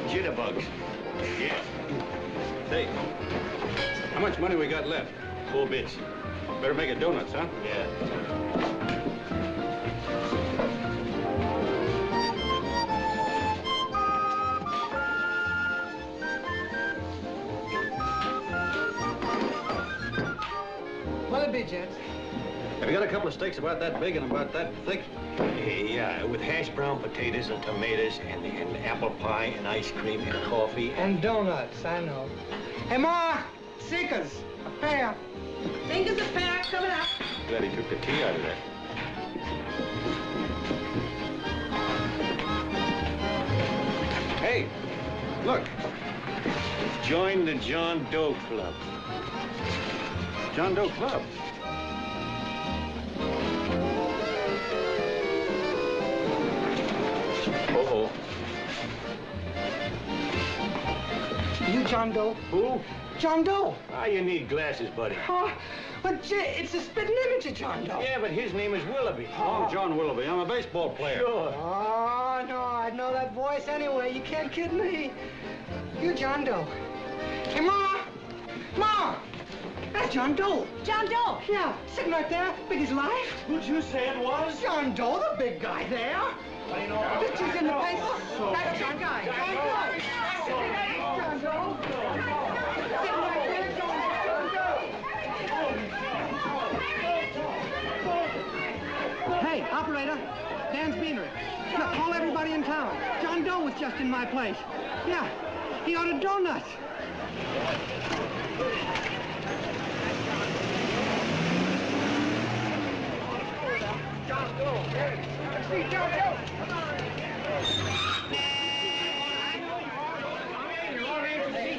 Jitterbugs. Yeah. Say, how much money we got left? 4 bits. Better make it donuts, huh? Yeah. What'll it be, gents? Have you got a couple of steaks about that big and about that thick? Yeah, with hash brown potatoes and tomatoes and apple pie and ice cream and coffee. And donuts, I know. Hey, Ma, Seekers, a pair. Fingers a pair, coming up. Glad he took the tea out of that. Hey, look. Join the John Doe Club. John Doe Club. Uh-oh. You John Doe? Who? John Doe. Ah, you need glasses, buddy. Oh, but it's a spitting image of John Doe. Yeah, but his name is Willoughby. Oh, I'm John Willoughby. I'm a baseball player. Sure. Oh, no, I'd know that voice anyway. You can't kid me. You John Doe. Hey, Ma! Ma! That's John Doe. John Doe? Yeah, sitting right there, big as life. Who'd you say it was? John Doe, the big guy there. I know. Pictures in the paper. That's John Guy. John Doe. John Doe. Sitting right there, John Doe. Hey, operator. Dan's Beanery. Look, call everybody in town. John Doe was just in my place. Yeah, he ordered donuts. John Doe. See John Doe.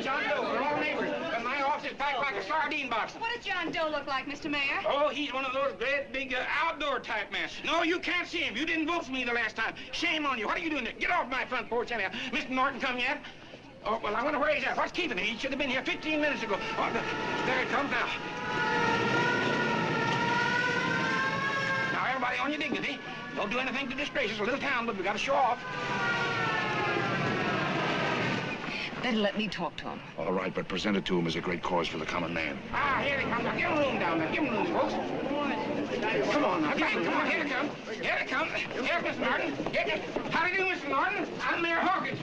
John Doe, we're all neighbors. And my office is packed like a sardine box. What does John Doe look like, Mr. Mayor? Oh, he's one of those great big outdoor type men. No, you can't see him. You didn't vote for me the last time. Shame on you. What are you doing there? Get off my front porch anyhow. Mr. Norton come yet? Oh, well, I wonder where he's at. What's keeping him? He should have been here 15 minutes ago. Oh, there he comes now. Now, everybody on your dignity. Don't do anything to disgrace us. A little town, but we got to show off. Better let me talk to him. All right, but present it to him as a great cause for the common man. Ah, here he comes. Now, give him room down there. Give him room, folks. Come on now. Come on. Here he comes. Here he comes. Here's Mr. Norton. How do you do, Mr. Norton? I'm Mayor Hawkins.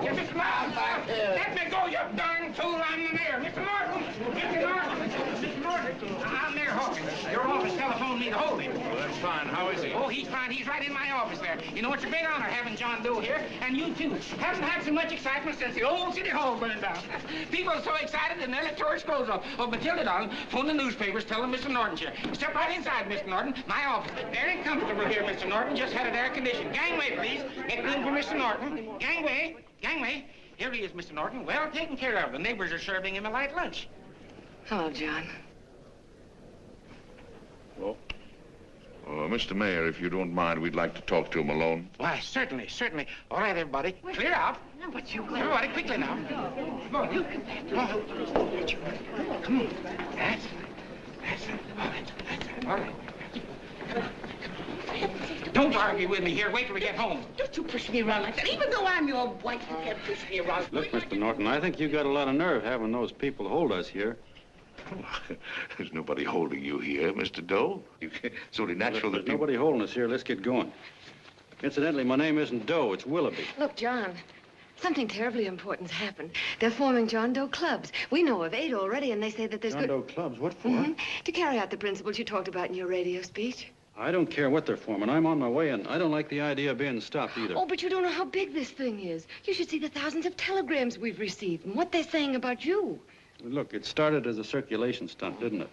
Here's Mr. Norton. Let me go, you darn fool. I'm the mayor. Mr. Norton. Mr. Norton. Mr. Norton. I'm Mayor Hawkins. Your office telephoned me to hold him. Well, that's fine. How is he? Oh, he's fine. He's right in my office there. You know, it's a great honor having John Doe here, and you too. Haven't had so much excitement since the old City Hall burned down. People are so excited they nearly tore his clothes off. Oh, Matilda, darling, phone the newspapers, tell them Mr. Norton's here. Step right inside, Mr. Norton. My office. Very comfortable here, Mr. Norton. Just had it air conditioned. Gangway, please. Get room for Mr. Norton. Gangway. Gangway. Here he is, Mr. Norton. Well taken care of. The neighbors are serving him a light lunch. Hello, John. Well, Mr. Mayor, if you don't mind, we'd like to talk to him alone. Why, certainly, certainly. All right, everybody. Clear out. No, but you... Everybody, quickly now. Come on, you. Come on. Come on. That's All right. Don't argue with me here. Wait till we get home. Don't you push me around like that. Even though I'm your wife, you can't push me around. Look, Mr. Norton, I think you got a lot of nerve having those people hold us here. There's nobody holding you here, Mr. Doe. It's only natural There's that people... nobody holding us here. Let's get going. Incidentally, my name isn't Doe, it's Willoughby. Look, John, something terribly important's happened. They're forming John Doe clubs. We know of 8 already, and they say that there's John Doe clubs? What for? To carry out the principles you talked about in your radio speech. I don't care what they're forming. I'm on my way, and I don't like the idea of being stopped either. Oh, but you don't know how big this thing is. You should see the thousands of telegrams we've received and what they're saying about you. Look, it started as a circulation stunt, didn't it?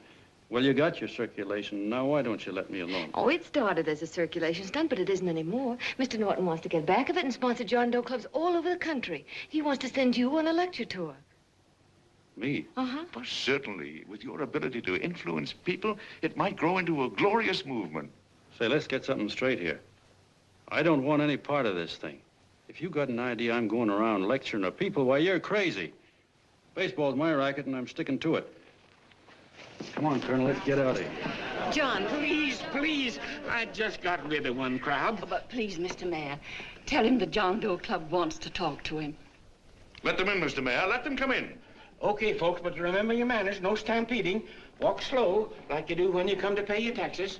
Well, you got your circulation. Now, why don't you let me alone? Oh, it started as a circulation stunt, but it isn't anymore. Mr. Norton wants to get back of it and sponsor John Doe clubs all over the country. He wants to send you on a lecture tour. Me? Uh-huh. Well, certainly, with your ability to influence people, it might grow into a glorious movement. Say, let's get something straight here. I don't want any part of this thing. If you got an idea I'm going around lecturing the people, why, you're crazy. Baseball's my racket, and I'm sticking to it. Come on, Colonel, let's get out of here. John, please, please. I just got rid of one crowd. Oh, but please, Mr. Mayor, tell him the John Doe Club wants to talk to him. Let them in, Mr. Mayor. Let them come in. Okay, folks, but remember your manners. No stampeding. Walk slow, like you do when you come to pay your taxes.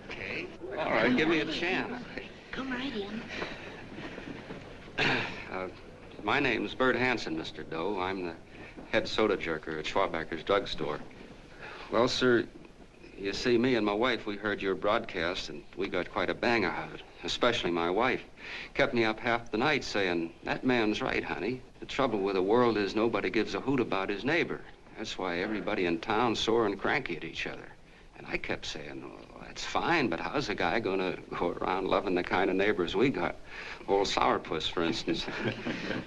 Okay. All right, give me a chance. Come right in. My name's Bert Hansen, Mr. Doe. I'm the head soda jerker at Schwabacker's drugstore. Well, sir, you see, me and my wife, we heard your broadcast, and we got quite a bang out of it, especially my wife. Kept me up half the night saying, that man's right, honey. The trouble with the world is nobody gives a hoot about his neighbor. That's why everybody in town's sore and cranky at each other. And I kept saying, well, that's fine, but how's a guy going to go around loving the kind of neighbors we got? Old Sourpuss, for instance.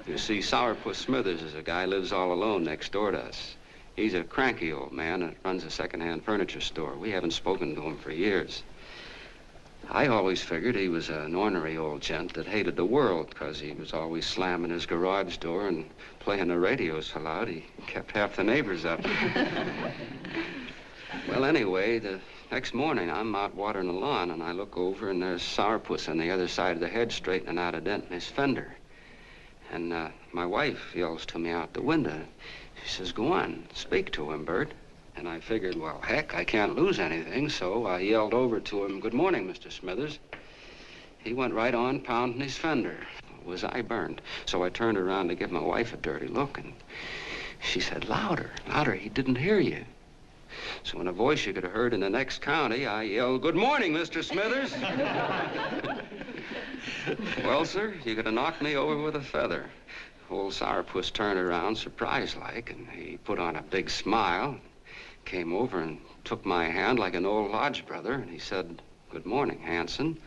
You see, Sourpuss Smithers is a guy who lives all alone next door to us. He's a cranky old man that runs a second-hand furniture store. We haven't spoken to him for years. I always figured he was an ornery old gent that hated the world because he was always slamming his garage door and playing the radio so loud he kept half the neighbors up. Well, anyway, the next morning I'm out watering the lawn and I look over and there's Sourpuss on the other side of the hedge straightening out a dent in his fender. And my wife yells to me out the window. She says, go on, speak to him, Bert. And I figured, well, heck, I can't lose anything, so I yelled over to him, good morning, Mr. Smithers. He went right on pounding his fender. Was I burned? So I turned around to give my wife a dirty look, and she said, louder, louder, he didn't hear you. So in a voice you could have heard in the next county, I yelled, good morning, Mr. Smithers. Well, sir, you could have knocked me over with a feather. Old Sourpuss turned around, surprised-like, and he put on a big smile, came over and took my hand like an old lodge brother, and he said, good morning, Hanson.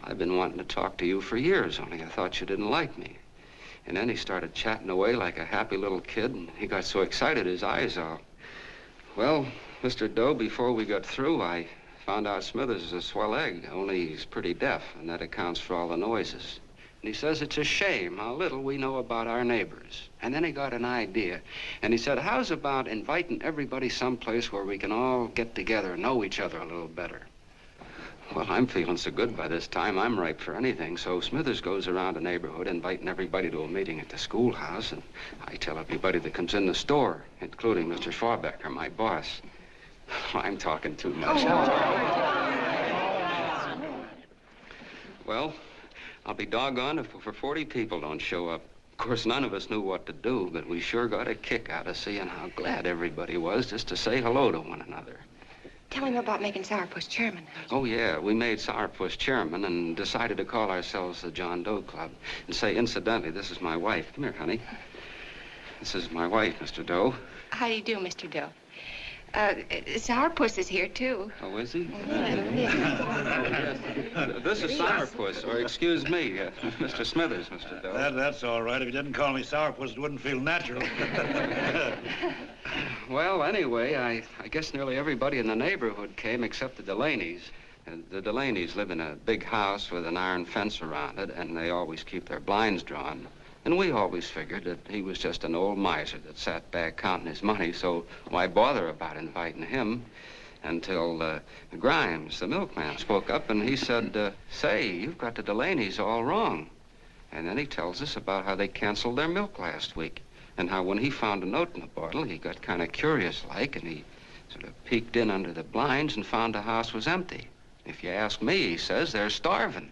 I've been wanting to talk to you for years, only I thought you didn't like me. And then he started chatting away like a happy little kid, and he got so excited his eyes all... Well, Mr. Doe, before we got through, I found out Smithers is a swell egg, only he's pretty deaf, and that accounts for all the noises. And he says it's a shame how little we know about our neighbors. And then he got an idea, and he said, how's about inviting everybody someplace where we can all get together and know each other a little better? Well, I'm feeling so good by this time, I'm ripe for anything. So Smithers goes around the neighborhood inviting everybody to a meeting at the schoolhouse, and I tell everybody that comes in the store, including Mr. Schwabacker, my boss. I'm talking too much. Well, I'll be doggone if over 40 people don't show up. Of course, none of us knew what to do, but we sure got a kick out of seeing how glad everybody was just to say hello to one another. Tell him about making Sourpuss chairman. Oh, yeah, we made Sourpuss chairman and decided to call ourselves the John Doe Club. And say, incidentally, this is my wife. Come here, honey. This is my wife, Mr. Doe. How do you do, Mr. Doe? Sourpuss is here, too. Oh, is he? This is Sourpuss, or excuse me, Mr. Smithers, Mr. Doe. That's all right. If you didn't call me Sourpuss, it wouldn't feel natural. Well, anyway, I guess nearly everybody in the neighborhood came except the Delaney's. The Delaney's live in a big house with an iron fence around it, and they always keep their blinds drawn. And we always figured that he was just an old miser that sat back counting his money, so why bother about inviting him? Until Grimes, the milkman, spoke up and he said, say, you've got the Delaney's all wrong. And then he tells us about how they canceled their milk last week and how when he found a note in the bottle, he got kind of curious-like and he sort of peeked in under the blinds and found the house was empty. If you ask me, he says, they're starving.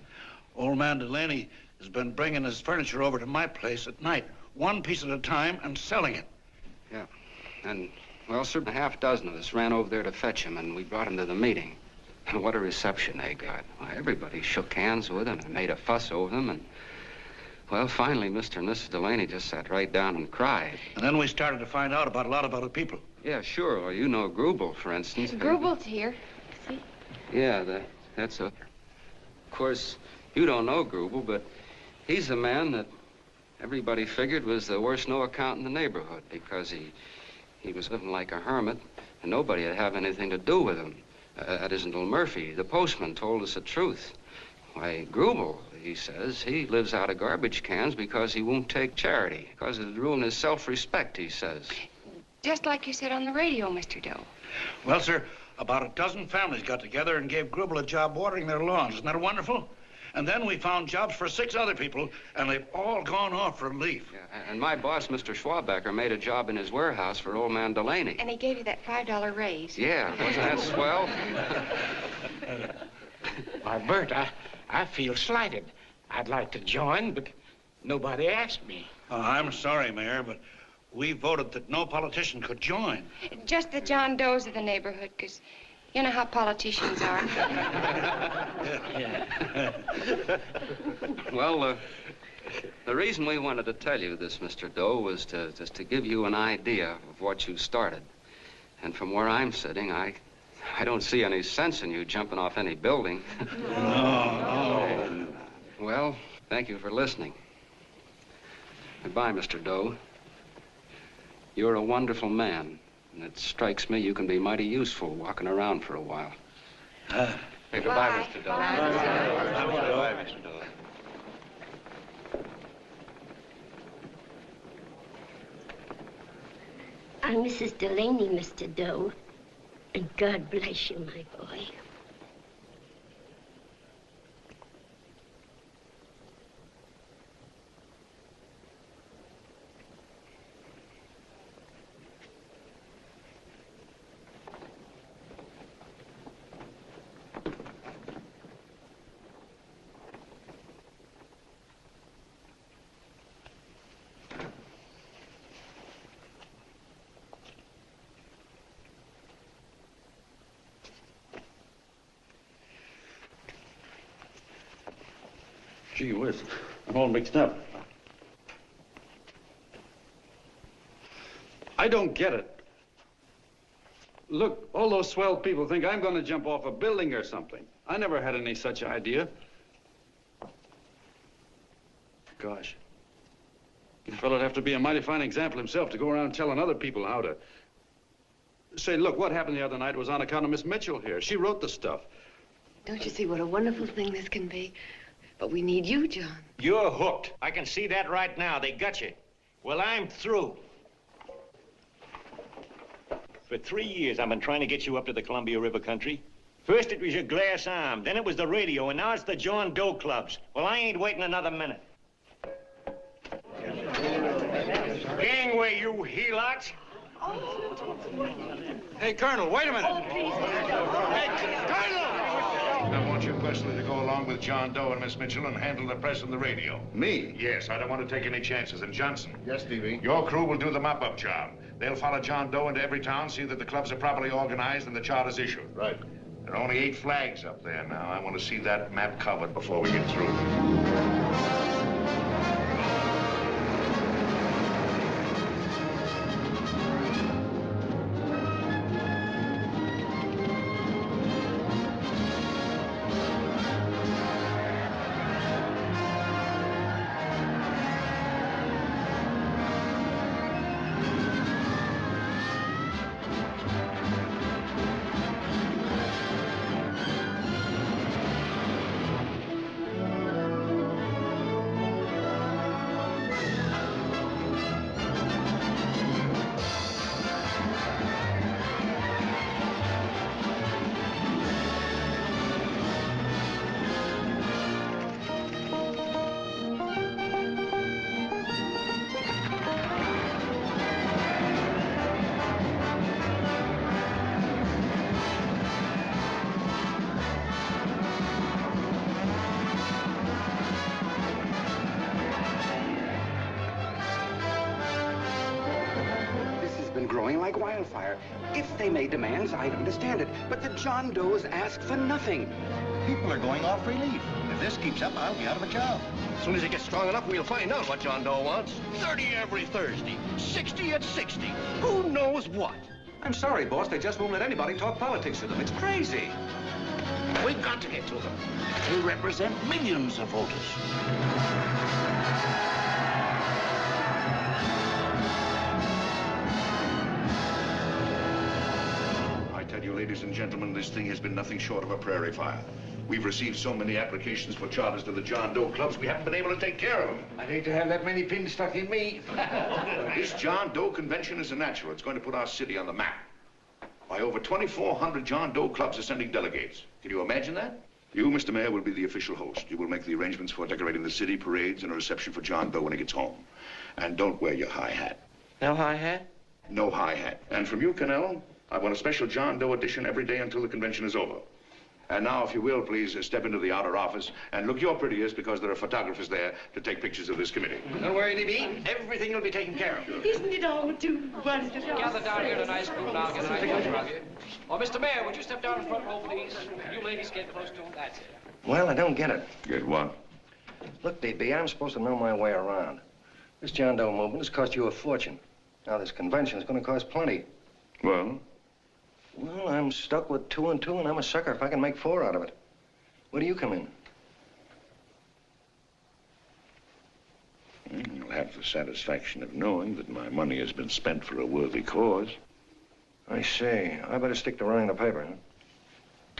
Old man Delaney has been bringing his furniture over to my place at night, one piece at a time, and selling it. Yeah. And, well, sir, a half dozen of us ran over there to fetch him, and we brought him to the meeting. And what a reception they got. Why, everybody shook hands with him and made a fuss over them, and, well, finally, Mr. and Mrs. Delaney just sat right down and cried. And then we started to find out about a lot of other people. Yeah, sure. Well, you know Grubel, for instance. Grubel's here. See? Yeah, that's a... Of course, you don't know Grubel, but he's the man that everybody figured was the worst no account in the neighborhood because he was living like a hermit and nobody would have anything to do with him. That isn't Little Murphy. The postman told us the truth. Why, Grubel, he says, he lives out of garbage cans because he won't take charity, because it'd ruin his self-respect, he says. Just like you said on the radio, Mr. Doe. Well, sir, about a dozen families got together and gave Grubel a job watering their lawns. Isn't that wonderful? And then we found jobs for 6 other people, and they've all gone off for leave. Yeah, and my boss, Mr. Schwabecker, made a job in his warehouse for old man Delaney. And he gave you that $5 raise. Yeah, wasn't that swell? Why, Bert, I feel slighted. I'd like to join, but nobody asked me. I'm sorry, Mayor, but we voted that no politician could join. Just the John Does of the neighborhood, because you know how politicians are. Well, the reason we wanted to tell you this, Mr. Doe, was just to give you an idea of what you started. And from where I'm sitting, I don't see any sense in you jumping off any building. No. Well, thank you for listening. Goodbye, Mr. Doe. You're a wonderful man, and it strikes me you can be mighty useful walking around for a while. Goodbye, Mr. Doe. Goodbye, Mr. Doe. I'm Mrs. Delaney, Mr. Doe. And God bless you, my boy. Gee whiz, I'm all mixed up. I don't get it. Look, all those swell people think I'm going to jump off a building or something. I never had any such idea. Gosh. The fellow'd have to be a mighty fine example himself to go around telling other people how to... Say, look, what happened the other night was on account of Miss Mitchell here. She wrote the stuff. Don't you see what a wonderful thing this can be? But we need you, John. You're hooked. I can see that right now. They got you. Well, I'm through. For 3 years, I've been trying to get you up to the Columbia River country. First, it was your glass arm. Then it was the radio. And now it's the John Doe clubs. Well, I ain't waiting another minute. Gangway, you helots. Hey, Colonel, wait a minute. Oh, please. Hey, Colonel! I want you personally to go along with John Doe and Miss Mitchell and handle the press and the radio. Me? Yes, I don't want to take any chances. And Johnson. Yes, Stevie? Your crew will do the mop-up job. They'll follow John Doe into every town, see that the clubs are properly organized and the charters issued. Right. There are only 8 flags up there now. I want to see that map covered before we get through. wildfire. If they made demands, I'd understand it. But the John Does ask for nothing. People are going off relief. If this keeps up, I'll be out of a job. As soon as it gets strong enough, we'll find out what John Doe wants. 30 every Thursday, 60 at 60. Who knows what? I'm sorry, boss. They just won't let anybody talk politics to them. It's crazy. We've got to get to them. They represent millions of voters. I tell you, ladies and gentlemen, this thing has been nothing short of a prairie fire. We've received so many applications for charters to the John Doe clubs, we haven't been able to take care of them. I'd hate to have that many pins stuck in me. This John Doe convention is a natural. It's going to put our city on the map. Why, over 2,400 John Doe clubs are sending delegates. Can you imagine that? You, Mr. Mayor, will be the official host. You will make the arrangements for decorating the city, parades, and a reception for John Doe when he gets home. And don't wear your high hat. No high hat? No high hat. And from you, Cannell, I want a special John Doe edition every day until the convention is over. And now, if you will, please step into the outer office and look your prettiest because there are photographers there to take pictures of this committee. Don't worry, D.B. Everything will be taken care of. Isn't it all too wonderful? Gather down here in a nice group and I'll get a nice picture of you. Oh, Mr. Mayor, would you step down in front row, please? You ladies get close to him. That's it. Well, I don't get it. Get what? Look, D.B., I'm supposed to know my way around. This John Doe movement has cost you a fortune. Now, this convention is going to cost plenty. Well? Well, I'm stuck with 2 and 2, and I'm a sucker if I can make 4 out of it. Where do you come in? You'll have the satisfaction of knowing that my money has been spent for a worthy cause. I see. I better stick to running the paper, huh?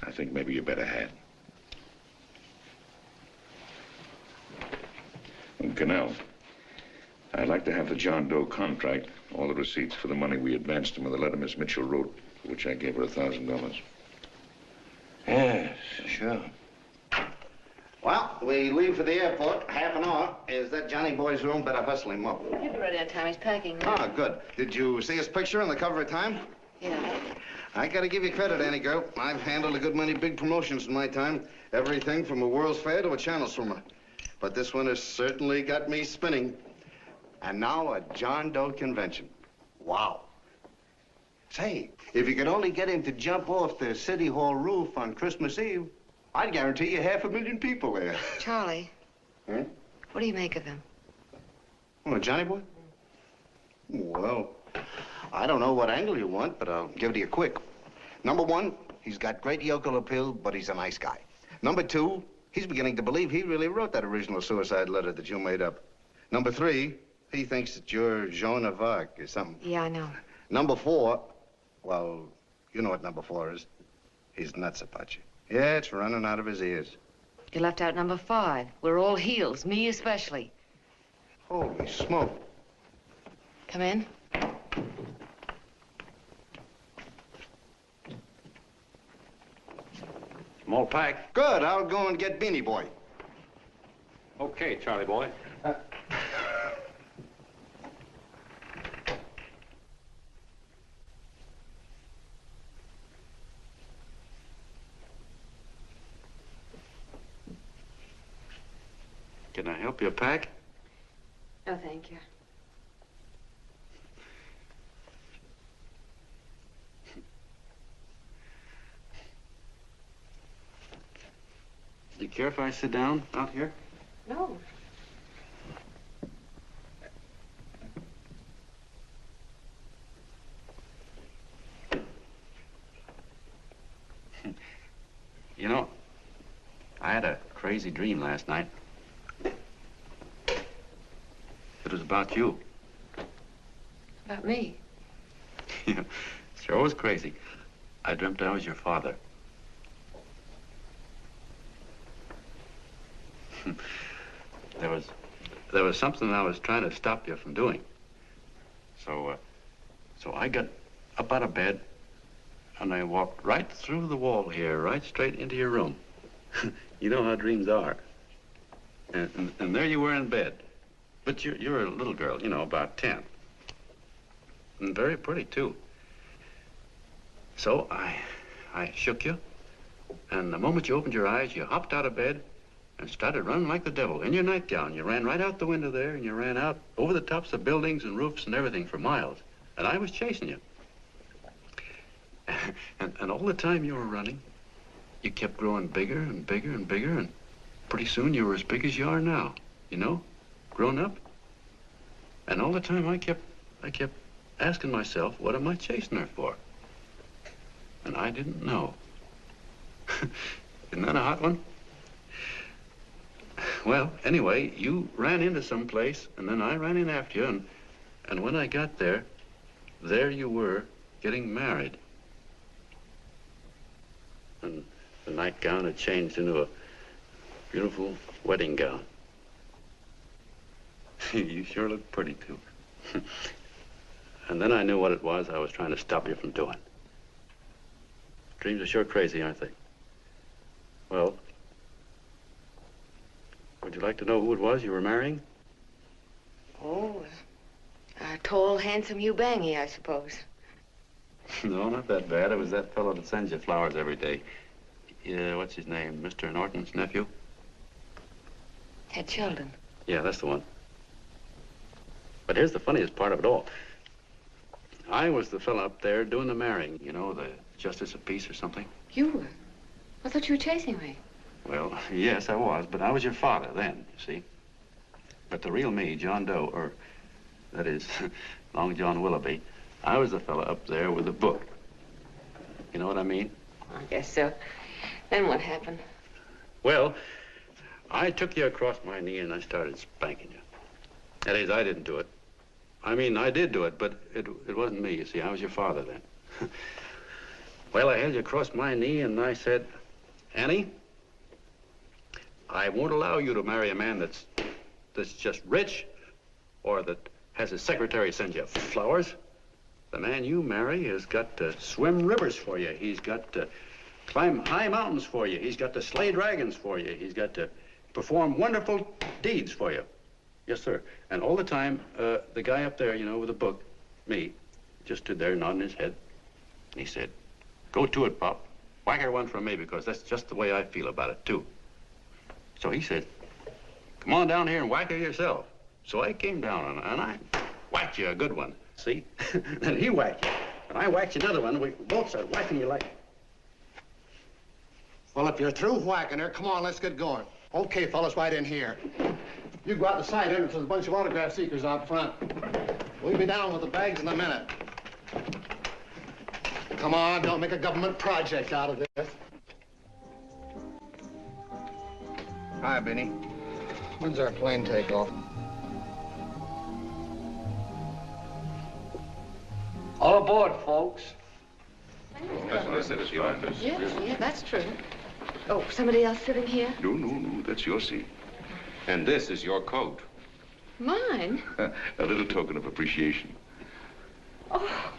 I think maybe you better had. And Cannell, I'd like to have the John Doe contract, all the receipts for the money we advanced him with the letter Miss Mitchell wrote, for which I gave her $1,000. Yes, sure. Well, we leave for the airport. Half an hour. Is that Johnny boy's room? Better hustle him up. He'll be ready on time. He's packing. Ah, good. Did you see his picture on the cover of Time? Yeah. I gotta give you credit, Annie girl. I've handled a good many big promotions in my time. Everything from a World's Fair to a channel swimmer. But this one has certainly got me spinning. And now a John Doe convention. Wow. Say, if you could only get him to jump off the City Hall roof on Christmas Eve, I'd guarantee you 500,000 people there. Charlie. Hmm? What do you make of him? Oh, Johnny boy? Well, I don't know what angle you want, but I'll give it to you quick. Number 1, he's got great yokel appeal, but he's a nice guy. Number 2, he's beginning to believe he really wrote that original suicide letter that you made up. Number 3, he thinks that you're Joan of Arc or something. Yeah, I know. Number 4, well, you know what number 4 is. He's nuts about you. Yeah, it's running out of his ears. You left out number 5. We're all heels, me especially. Holy smoke. Come in. Small pack. Good. I'll go and get Beanie Boy. Okay, Charlie boy. Can I help you pack? No, thank you. Do you care if I sit down out here? No. You know, I had a crazy dream last night. It was about you. About me? Yeah, sure was crazy. I dreamt I was your father. There was something I was trying to stop you from doing. So I got up out of bed and I walked right through the wall here, right straight into your room. You know how dreams are. And there you were in bed. But you're a little girl, you know, about 10. And very pretty, too. So I shook you, and the moment you opened your eyes, you hopped out of bed and started running like the devil in your nightgown. You ran right out the window there, and you ran out over the tops of buildings and roofs and everything for miles. And I was chasing you. And all the time you were running, you kept growing bigger and bigger and bigger, and pretty soon you were as big as you are now, you know, grown up. And all the time I kept asking myself, what am I chasing her for? And I didn't know. Isn't that a hot one? Well, anyway, you ran into some place, and then I ran in after you, and when I got there, there you were, getting married. And the nightgown had changed into a beautiful wedding gown. You sure look pretty, too. And then I knew what it was I was trying to stop you from doing. Dreams are sure crazy, aren't they? Well, would you like to know who it was you were marrying? Oh, a tall, handsome Hugh Bangy, I suppose. No, not that bad. It was that fellow that sends you flowers every day. What's his name? Mr. Norton's nephew? Ted Sheldon. Yeah, that's the one. But here's the funniest part of it all. I was the fellow up there doing the marrying, you know, the justice of peace or something. You were? I thought you were chasing me. Well, yes, I was, but I was your father then, you see. But the real me, John Doe, or that is, Long John Willoughby, I was the fellow up there with the book. You know what I mean? I guess so. Then what happened? Well, I took you across my knee and I started spanking you. That is, I didn't do it. I mean, I did do it, but it wasn't me, you see. I was your father then. Well, I held you across my knee and I said, Annie, I won't allow you to marry a man that's just rich or that has his secretary send you flowers. The man you marry has got to swim rivers for you. He's got to climb high mountains for you. He's got to slay dragons for you. He's got to perform wonderful deeds for you. Yes, sir. And all the time, the guy up there, you know, with the book, me, just stood there nodding his head. And he said, go to it, Pop. Whack her one from me, because that's just the way I feel about it, too. So he said, come on down here and whack her yourself. So I came down and I whacked you a good one, see? Then he whacked you, and I whacked you another one. We both started whacking you like... Well, if you're through whacking her, come on, let's get going. Okay, fellas, right in here. You go out the side entrance. There's a bunch of autograph seekers out front. We'll be down with the bags in a minute. Come on, don't make a government project out of this. Hi, Benny. When's our plane take off? All aboard, folks. That's what I said, it's your Yes, yeah, that's true. Oh, somebody else sitting here? No, that's your seat. And this is your coat. Mine? A little token of appreciation. Oh.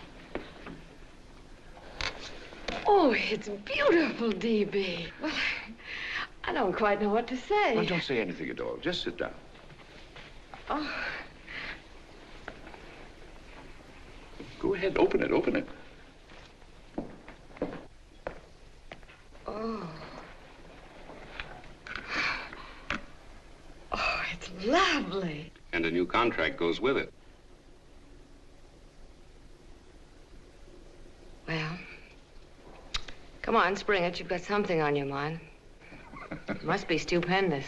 Oh, it's beautiful, D.B. Well, I don't quite know what to say. Well, don't say anything at all. Just sit down. Oh. Go ahead, open it, open it. Oh. Oh, it's lovely. And a new contract goes with it. Well, come on, spring it. You've got something on your mind. It must be stupendous.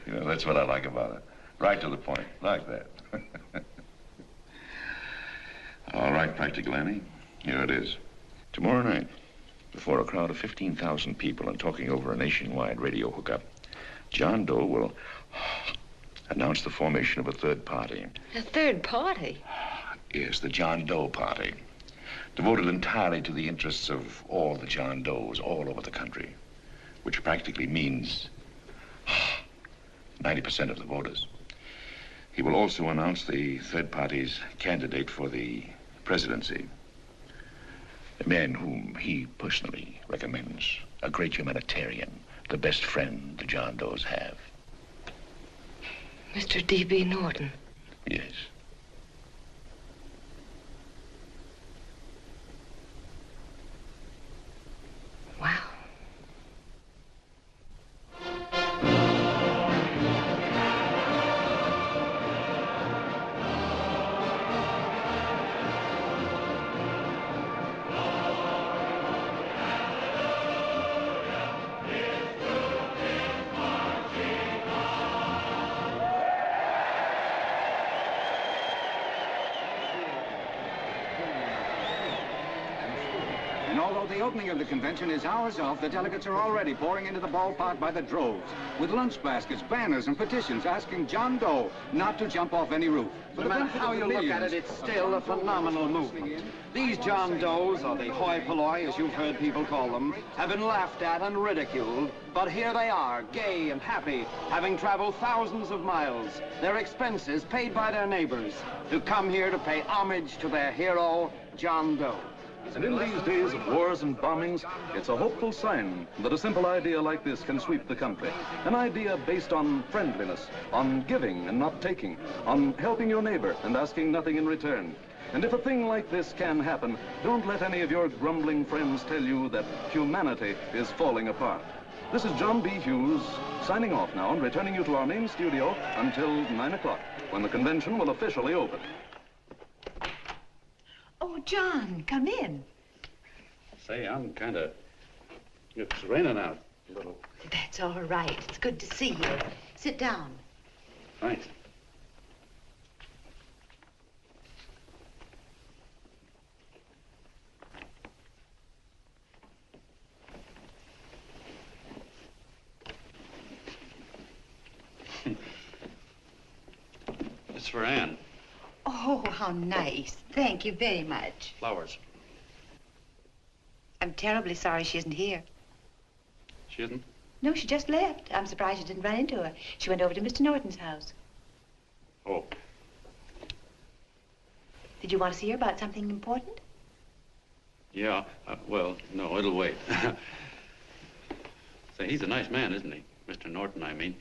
You know, that's what I like about it. Right to the point, like that. All right, Practical Annie, here it is. Tomorrow night, before a crowd of 15,000 people and talking over a nationwide radio hookup, John Doe will announce the formation of a third party. A third party? Yes, the John Doe Party, devoted entirely to the interests of all the John Does all over the country, which practically means 90% of the voters. He will also announce the third party's candidate for the presidency, a man whom he personally recommends, a great humanitarian, the best friend the John Does have. Mr. D.B. Norton. Yes. Wow. And although the opening of the convention is hours off, the delegates are already pouring into the ballpark by the droves, with lunch baskets, banners, and petitions asking John Doe not to jump off any roof. No matter how you look at it, it's still a phenomenal movement. These John Does, or the hoi polloi, as you've heard people call them, have been laughed at and ridiculed, but here they are, gay and happy, having traveled thousands of miles, their expenses paid by their neighbors, to come here to pay homage to their hero, John Doe. And in these days of wars and bombings, it's a hopeful sign that a simple idea like this can sweep the country. An idea based on friendliness, on giving and not taking, on helping your neighbor and asking nothing in return. And if a thing like this can happen, don't let any of your grumbling friends tell you that humanity is falling apart. This is John B. Hughes signing off now and returning you to our main studio until 9 o'clock, when the convention will officially open. Oh, John, come in. Say, I'm kind of... It's raining out a little. That's all right. It's good to see you. Sit down. Thanks. It's for Anne. Oh, how nice. Thank you very much. Flowers. I'm terribly sorry she isn't here. She isn't? No, she just left. I'm surprised you didn't run into her. She went over to Mr. Norton's house. Oh. Did you want to see her about something important? Yeah, well, no, it'll wait. Say, he's a nice man, isn't he? Mr. Norton, I mean.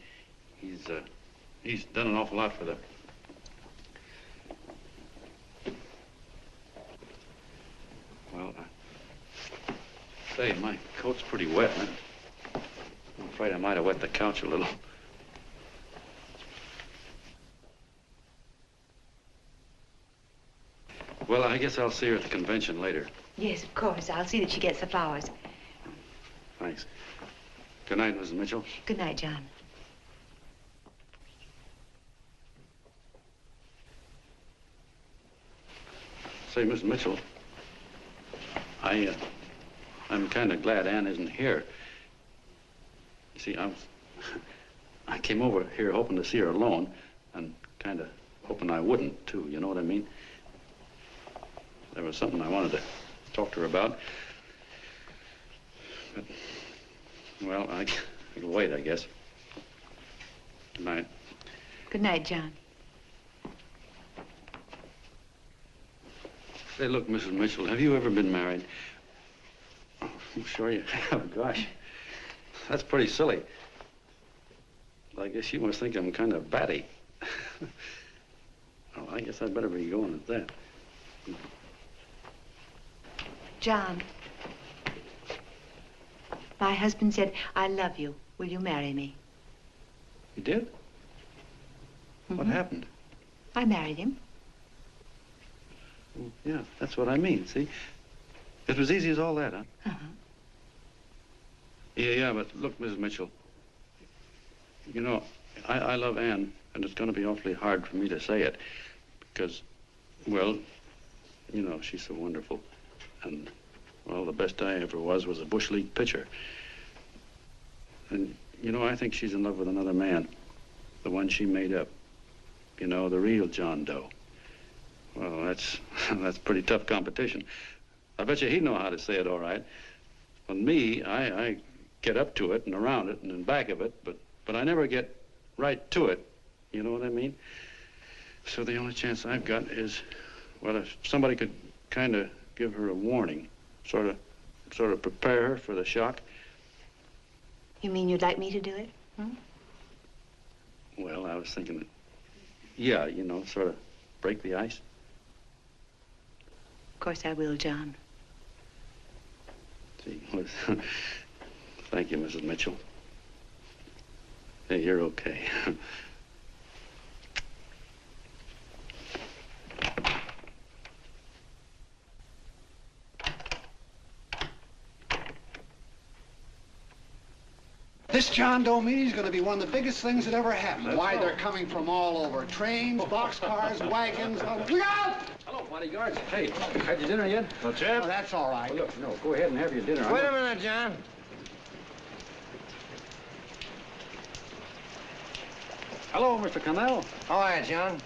He's done an awful lot for the... Well, say, my coat's pretty wet. I'm afraid I might have wet the couch a little. Well, I guess I'll see her at the convention later. Yes, of course. I'll see that she gets the flowers. Thanks. Good night, Mrs. Mitchell. Good night, John. Say, Miss Mitchell, I'm kind of glad Anne isn't here. You see, I came over here hoping to see her alone, and kind of hoping I wouldn't, too, you know what I mean? There was something I wanted to talk to her about. But, well, it'll wait, I guess. Good night. Good night, John. Say, look, Mrs. Mitchell, have you ever been married? Oh, I'm sure you have. Gosh, that's pretty silly. I guess you must think I'm kind of batty. Well, I guess I'd better be going at that. John, my husband said, I love you. Will you marry me? You did? What happened? I married him. Well, yeah, that's what I mean, see? It was easy as all that, huh? Uh-huh. Yeah, but look, Mrs. Mitchell, you know, I love Anne, and it's going to be awfully hard for me to say it because, well, you know, she's so wonderful. And, well, the best I ever was a Bush League pitcher. And, you know, I think she's in love with another man, the one she made up. You know, the real John Doe. Well, that's pretty tough competition. I bet you he'd know how to say it all right. With me, I get up to it and around it and in back of it, but I never get right to it. You know what I mean? So the only chance I've got is, well, if somebody could kind of give her a warning, sort of prepare her for the shock. You mean you'd like me to do it? Hmm? Well, I was thinking that, yeah, you know, sort of break the ice. Of course I will, John. See, thank you, Mrs. Mitchell. Hey, you're okay. This John Doe meeting is going to be one of the biggest things that ever happened. Why, they're coming from all over. Trains, boxcars, wagons. Look out! Hello, Bodyguards, hey, had your dinner yet? What's that? Oh, that's all right. Well, look, no, go ahead and have your dinner. Wait a minute, John. Hello, Mr. Cannell. How are you, John?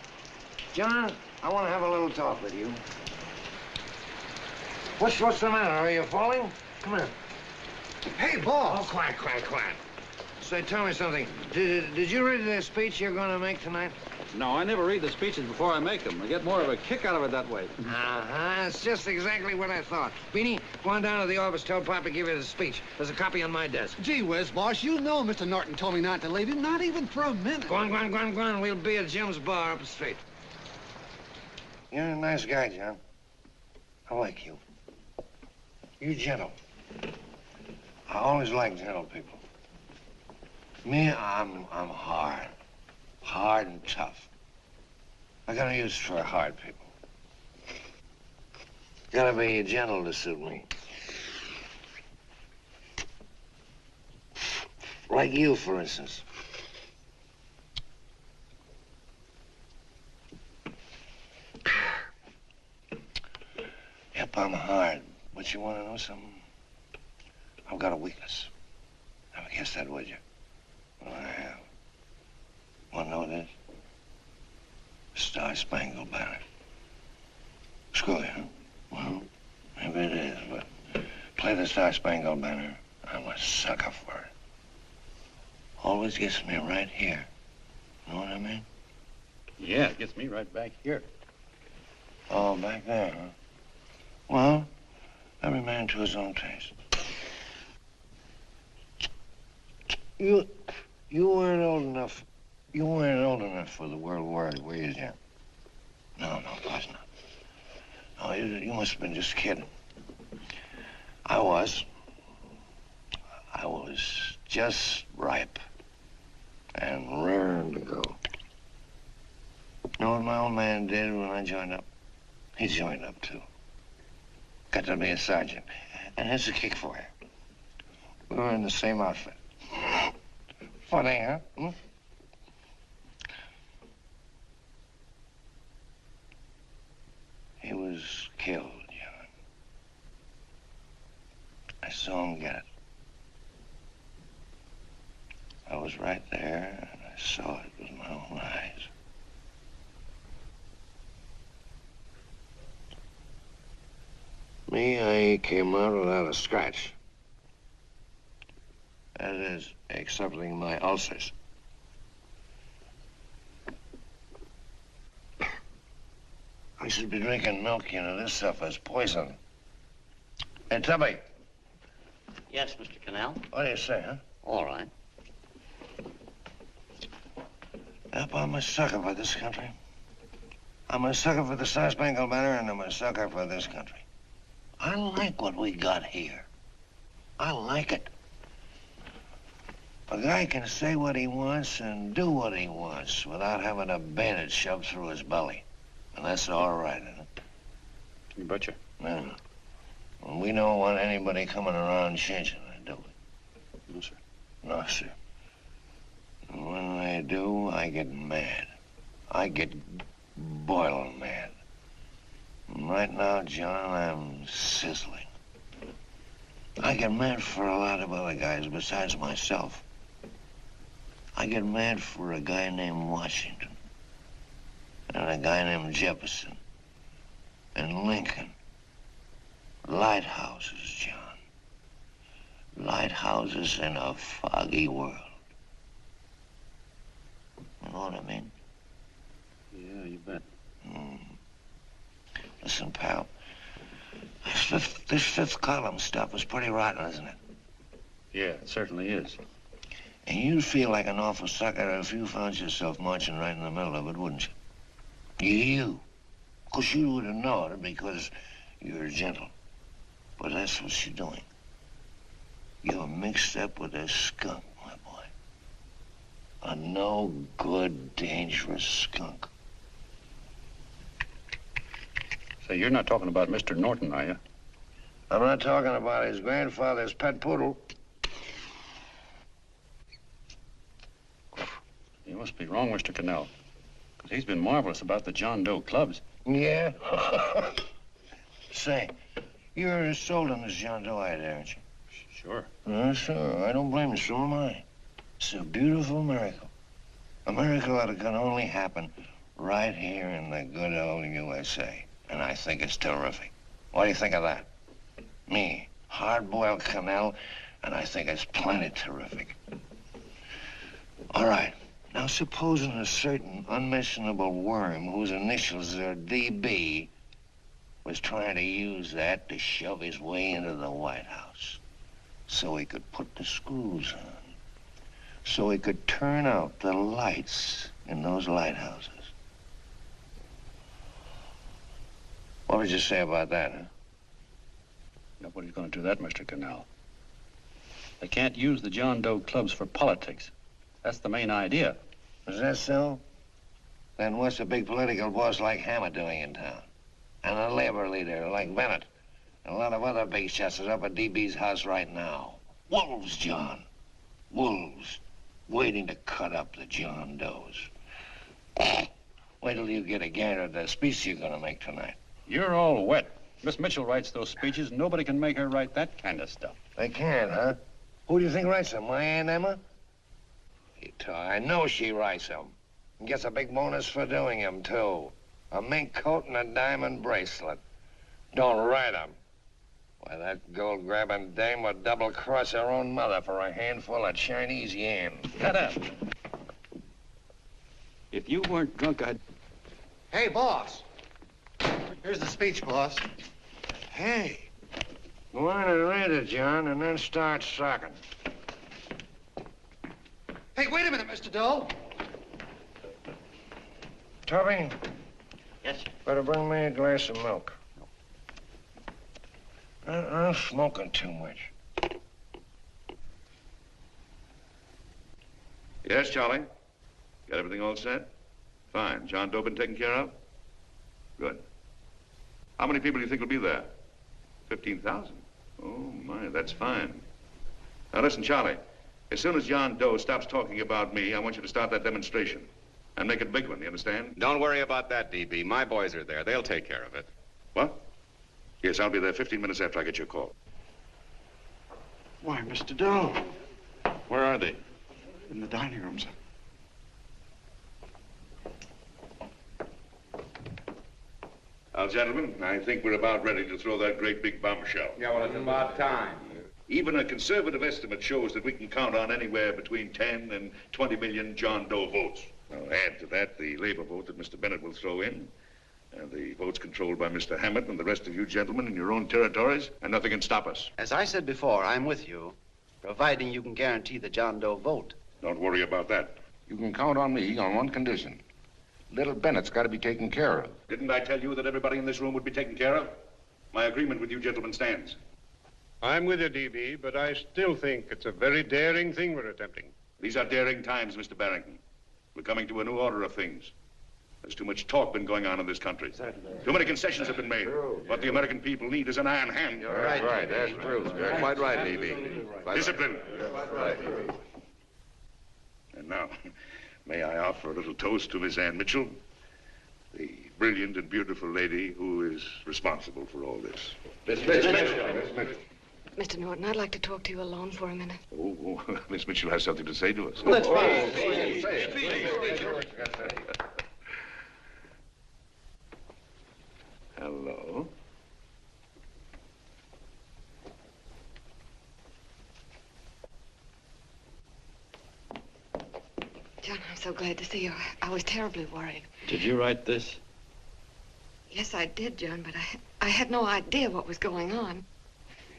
John, I want to have a little talk with you. What's the matter? Are you falling? Come here. Hey, boss. Oh, quiet. Say, tell me something. Did you read the speech you're going to make tonight? No, I never read the speeches before I make them. I get more of a kick out of it that way. It's just exactly what I thought. Beanie, go on down to the office, tell Pop to give you the speech. There's a copy on my desk. Gee whiz, boss, you know Mr. Norton told me not to leave him, not even for a minute. Go on. We'll be at Jim's bar up the street. You're a nice guy, John. I like you. You're gentle. I always like gentle people. Me, I'm hard. Hard and tough. I got no use for hard people. Gotta be gentle to suit me. Like you, for instance. Yep, I'm hard. But you want to know something? I've got a weakness. Never guess that, would you? What do I have? Want to know what it is? Star-Spangled Banner. Screw you, huh? Well, maybe it is, but play the Star-Spangled Banner. I'm a sucker for it. Always gets me right here. Know what I mean? Yeah, it gets me right back here. Oh, back there, huh? Well, every man to his own taste. You weren't old enough. You weren't old enough for the World War, were you, Jim? No, of course not. No, you must have been just kidding. I was just ripe and raring to go. You know what my old man did when I joined up? He joined up, too. Got to be a sergeant. And here's a kick for you. We were in the same outfit. Funny, huh? Hmm? He was killed, John. I saw him get it. I was right there, and I saw it with my own eyes. Me, I came out without a scratch. That is, excepting my ulcers. I should be drinking milk, you know. This stuff is poison. Hey, Tubby. Yes, Mr. Cannell? What do you say, huh? All right. Yep, I'm a sucker for this country. I'm a sucker for the Star-Spangled Banner, and I'm a sucker for this country. I like what we got here. I like it. A guy can say what he wants and do what he wants without having a bayonet shoved through his belly. And that's all right, isn't it? You betcha. Yeah. Well, we don't want anybody coming around changing that, do we? No, sir. No, sir. And when they do, I get mad. I get boiling mad. And right now, John, I'm sizzling. I get mad for a lot of other guys besides myself. I get mad for a guy named Washington. And a guy named Jefferson. And Lincoln. Lighthouses, John. Lighthouses in a foggy world. You know what I mean? Yeah, you bet. Listen, pal. This fifth column stuff is pretty rotten, isn't it? Yeah, it certainly is. And you'd feel like an awful sucker if you found yourself marching right in the middle of it, wouldn't you? You. Of course, you wouldn't know it because you're gentle. But that's what you're doing. You're mixed up with a skunk, my boy. A no-good, dangerous skunk. Say, you're not talking about Mr. Norton, are you? I'm not talking about his grandfather's pet poodle. You must be wrong, Mr. Cannell. Because he's been marvelous about the John Doe clubs. Yeah? Say, you're sold on this John Doe idea, aren't you? Sure. Sure. I don't blame you. So am I. It's a beautiful miracle. A miracle that can only happen right here in the good old USA. And I think it's terrific. What do you think of that? Me, hard-boiled Canal, and I think it's plenty terrific. All right. Now, supposing a certain unmentionable worm whose initials are DB was trying to use that to shove his way into the White House so he could put the screws on, so he could turn out the lights in those lighthouses. What would you say about that, huh? Nobody's going to do that, Mr. Canal. They can't use the John Doe clubs for politics. That's the main idea. Is that so? Then what's a big political boss like Hammett doing in town? And a labor leader like Bennett? And a lot of other big shots are up at DB's house right now. Wolves, John. Wolves. Waiting to cut up the John Does. Wait till you get a gander at the speech you're going to make tonight. You're all wet. Miss Mitchell writes those speeches. Nobody can make her write that kind of stuff. They can't, huh? Who do you think writes them? My Aunt Emma? I know she writes them. And gets a big bonus for doing them, too. A mink coat and a diamond bracelet. Don't write them. Why, that gold-grabbing dame would double-cross her own mother for a handful of Chinese yen. Shut up. If you weren't drunk, I'd... Hey, boss. Here's the speech, boss. Hey. Go on and read it, John, and then start sucking. Hey, wait a minute, Mr. Doe. Tubby? Yes, sir. Better bring me a glass of milk. I'm smoking too much. Yes, Charlie? Got everything all set? Fine. John Doe been taken care of? Good. How many people do you think will be there? 15,000? Oh, my, that's fine. Now, listen, Charlie. As soon as John Doe stops talking about me, I want you to start that demonstration. And make it a big one, you understand? Don't worry about that, DB. My boys are there. They'll take care of it. What? Yes, I'll be there 15 minutes after I get your call. Why, Mr. Doe. Where are they? In the dining room, sir. Now, gentlemen, I think we're about ready to throw that great big bombshell. Yeah, well, it's about time. Even a conservative estimate shows that we can count on anywhere between 10 and 20 million John Doe votes. Now, add to that the labor vote that Mr. Bennett will throw in, and the votes controlled by Mr. Hammett and the rest of you gentlemen in your own territories, and nothing can stop us. As I said before, I'm with you, providing you can guarantee the John Doe vote. Don't worry about that. You can count on me on one condition. Little Bennett's got to be taken care of. Didn't I tell you that everybody in this room would be taken care of? My agreement with you gentlemen stands. I'm with you, DB, but I still think it's a very daring thing we're attempting. These are daring times, Mr. Barrington. We're coming to a new order of things. There's too much talk been going on in this country. Too many concessions have been made. What the American people need is an iron hand. You're right. That's true. You're quite right, DB. Discipline. Right. And now, may I offer a little toast to Miss Ann Mitchell, the brilliant and beautiful lady who is responsible for all this. Miss Mitchell. Mr. Norton, I'd like to talk to you alone for a minute. Oh, Miss Mitchell has something to say to us. Let's Hello. John, I'm so glad to see you. I was terribly worried. Did you write this? Yes, I did, John, but I had no idea what was going on.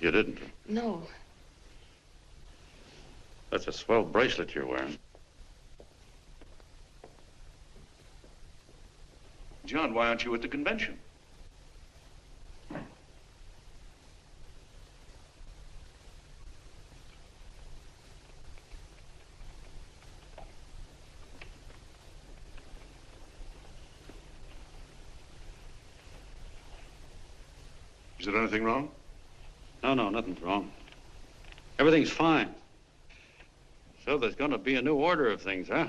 You didn't? No. That's a swell bracelet you're wearing. John, why aren't you at the convention? Is there anything wrong? No, nothing's wrong. Everything's fine. So there's going to be a new order of things, huh?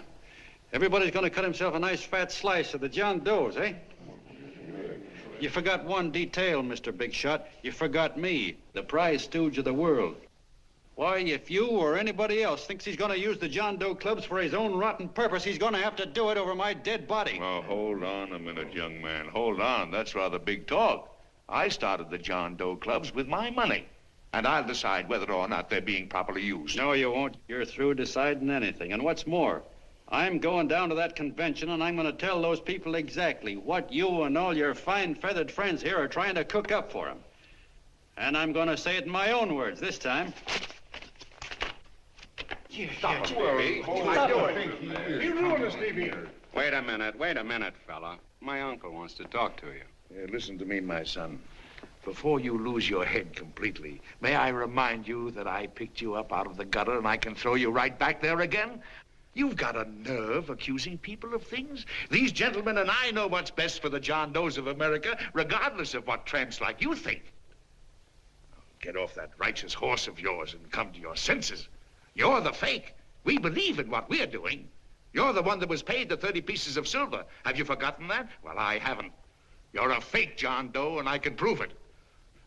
Everybody's going to cut himself a nice fat slice of the John Does, eh? You forgot one detail, Mr. Big Shot. You forgot me, the prize stooge of the world. Why, if you or anybody else thinks he's going to use the John Doe clubs for his own rotten purpose, he's going to have to do it over my dead body. Oh, hold on a minute, young man. Hold on. That's rather big talk. I started the John Doe clubs with my money, and I'll decide whether or not they're being properly used. No, you won't. You're through deciding anything. And what's more, I'm going down to that convention, and I'm going to tell those people exactly what you and all your fine feathered friends here are trying to cook up for them. And I'm going to say it in my own words this time. Stop it, Stevie. You ruined us, Stevie. Wait a minute, fella. My uncle wants to talk to you. Listen to me, my son. Before you lose your head completely, may I remind you that I picked you up out of the gutter and I can throw you right back there again? You've got a nerve accusing people of things. These gentlemen and I know what's best for the John Does of America, regardless of what tramps like you think. Get off that righteous horse of yours and come to your senses. You're the fake. We believe in what we're doing. You're the one that was paid the 30 pieces of silver. Have you forgotten that? Well, I haven't. You're a fake John Doe, and I can prove it.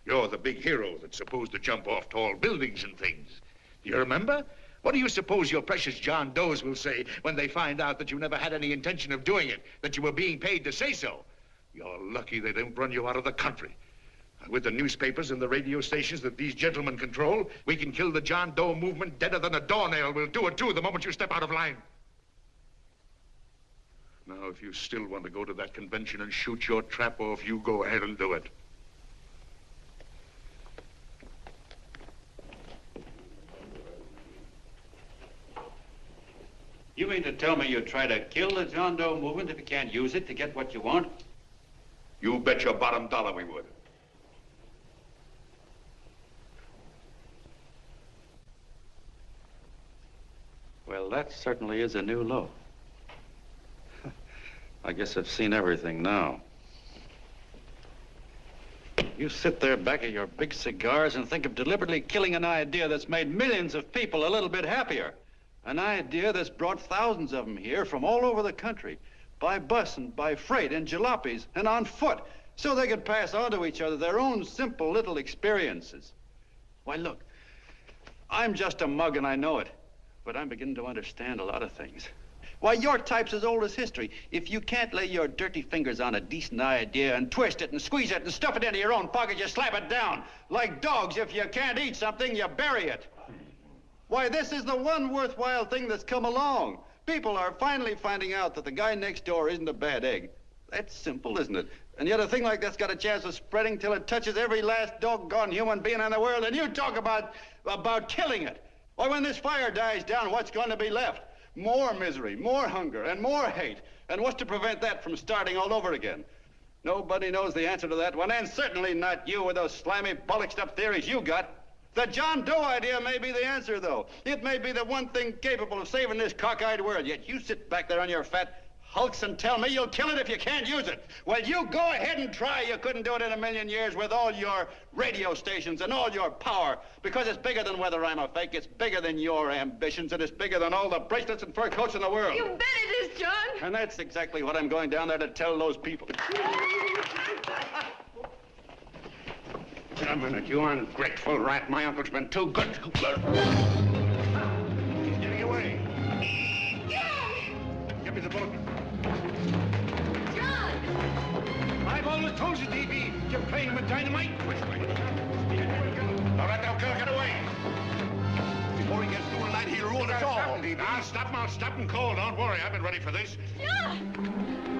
You're the big hero that's supposed to jump off tall buildings and things. Do you remember? What do you suppose your precious John Does will say when they find out that you never had any intention of doing it, that you were being paid to say so? You're lucky they don't run you out of the country. With the newspapers and the radio stations that these gentlemen control, we can kill the John Doe movement deader than a doornail. We'll do it, too, the moment you step out of line. Now, if you still want to go to that convention and shoot your trap off, you go ahead and do it. You mean to tell me you try to kill the John Doe movement if you can't use it to get what you want? You bet your bottom dollar we would. Well, that certainly is a new low. I guess I've seen everything now. You sit there back of your big cigars and think of deliberately killing an idea that's made millions of people a little bit happier. An idea that's brought thousands of them here from all over the country, by bus and by freight and jalopies and on foot, so they could pass on to each other their own simple little experiences. Why, look, I'm just a mug and I know it, but I'm beginning to understand a lot of things. Why, your type's as old as history. If you can't lay your dirty fingers on a decent idea and twist it and squeeze it and stuff it into your own pocket, you slap it down. Like dogs, if you can't eat something, you bury it. Why, this is the one worthwhile thing that's come along. People are finally finding out that the guy next door isn't a bad egg. That's simple, isn't it? And yet a thing like that's got a chance of spreading till it touches every last doggone human being in the world, and you talk about killing it. Why, when this fire dies down, what's going to be left? More misery, more hunger, and more hate. And what's to prevent that from starting all over again? Nobody knows the answer to that one, and certainly not you with those slimy, bollocksed-up theories you got. The John Doe idea may be the answer, though. It may be the one thing capable of saving this cockeyed world, yet you sit back there on your fat hulks and tell me you'll kill it if you can't use it. Well, you go ahead and try. You couldn't do it in a million years with all your radio stations and all your power, because it's bigger than whether I'm a fake. It's bigger than your ambitions, and it's bigger than all the bracelets and fur coats in the world. You bet it is, John. And that's exactly what I'm going down there to tell those people. Wait a minute, you ungrateful rat. My uncle's been too good. He's getting away. Give me the book. John! I've always told you, D.B., you're playing with dynamite. Which way? All right, now, girl, get away. Before he gets through tonight, he'll ruin us all. I'll stop him cold. Don't worry, I've been ready for this. John!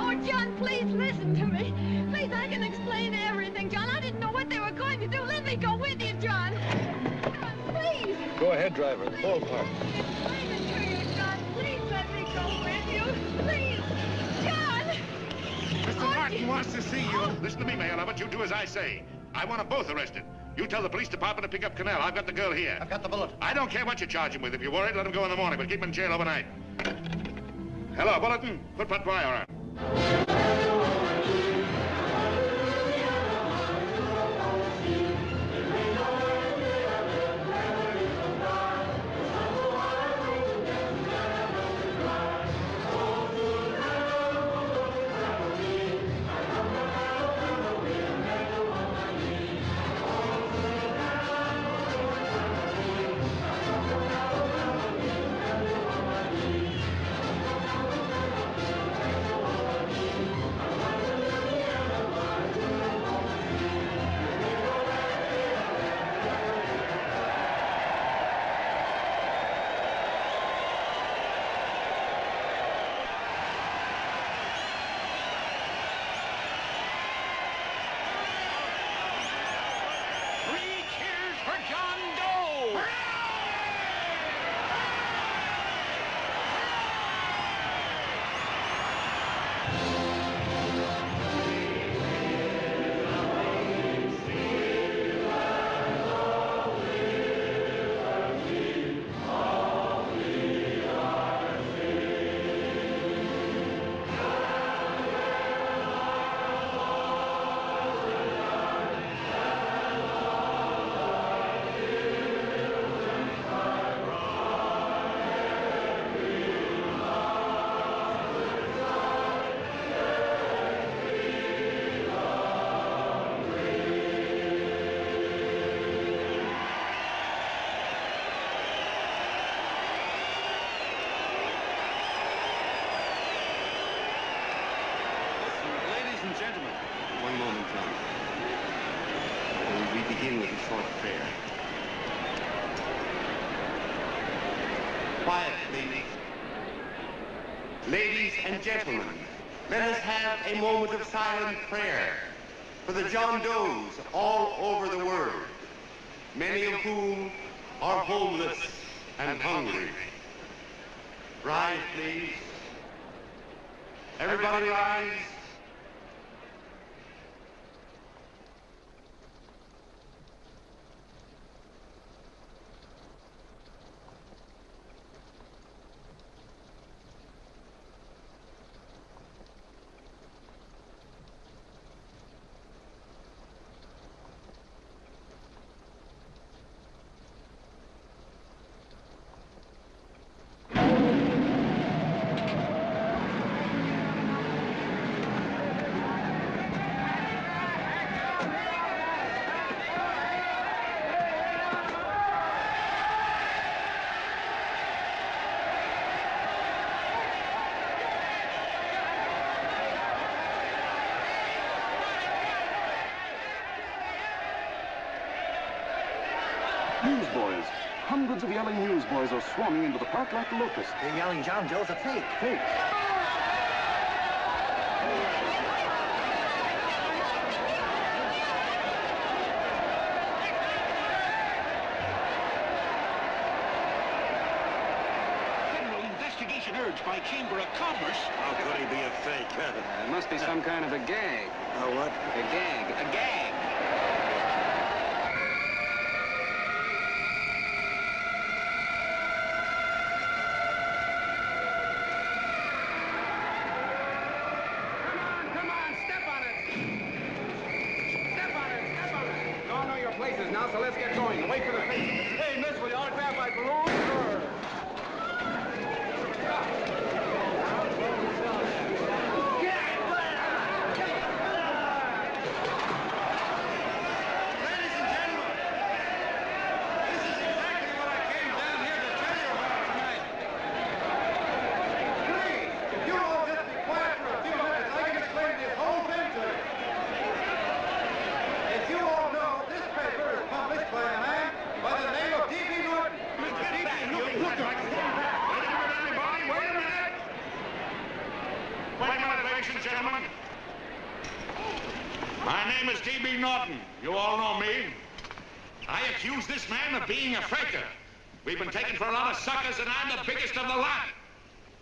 Oh, John, please listen to me. Please, I can explain everything, John. I didn't know what they were going to do. Let me go with you, John. John, please. Go ahead, driver. Ballpark. Explain it to you, John. Please let me go with you. Please. John! Mr. Martin wants to see you. Listen to me, Mayor Lovett. You do as I say. I want them both arrested. You tell the police department to pick up Cannell. I've got the girl here. I've got the bullet. I don't care what you charge him with. If you're worried, let him go in the morning. We'll keep him in jail overnight. Hello, Bulletin. Put Pat Pryor on. gentlemen. One moment, Tom. We begin with a short prayer. Quiet, please. Ladies and gentlemen, let us have a moment of silent prayer for the John Does all over the world, many of whom are homeless and hungry. Rise, please. Everybody rise. Newsboys. Hundreds of yelling newsboys are swarming into the park like locusts. They're yelling John Doe's a fake. Fake. Federal investigation urged by Chamber of Commerce. How could he be a fake? It must be some kind of a gag. A what? A gag. A gag. Now, so let's get going. Wait for the face. Hey, miss, will you autograph my balloon? Sure. Ladies and gentlemen, this is exactly what I came down here to tell you about tonight. Please, if you all just be quiet for a few minutes, I can explain this whole thing to you. As you all know, this paper is published by a man by the name of D.B. Norton. Mr. D.B. Look, everybody, wait a minute. Wait a minute, ladies and gentlemen. My name is D.B. Norton. You all know me. I accuse this man of being a faker. We've been taken for a lot of suckers, and I'm the biggest of the lot.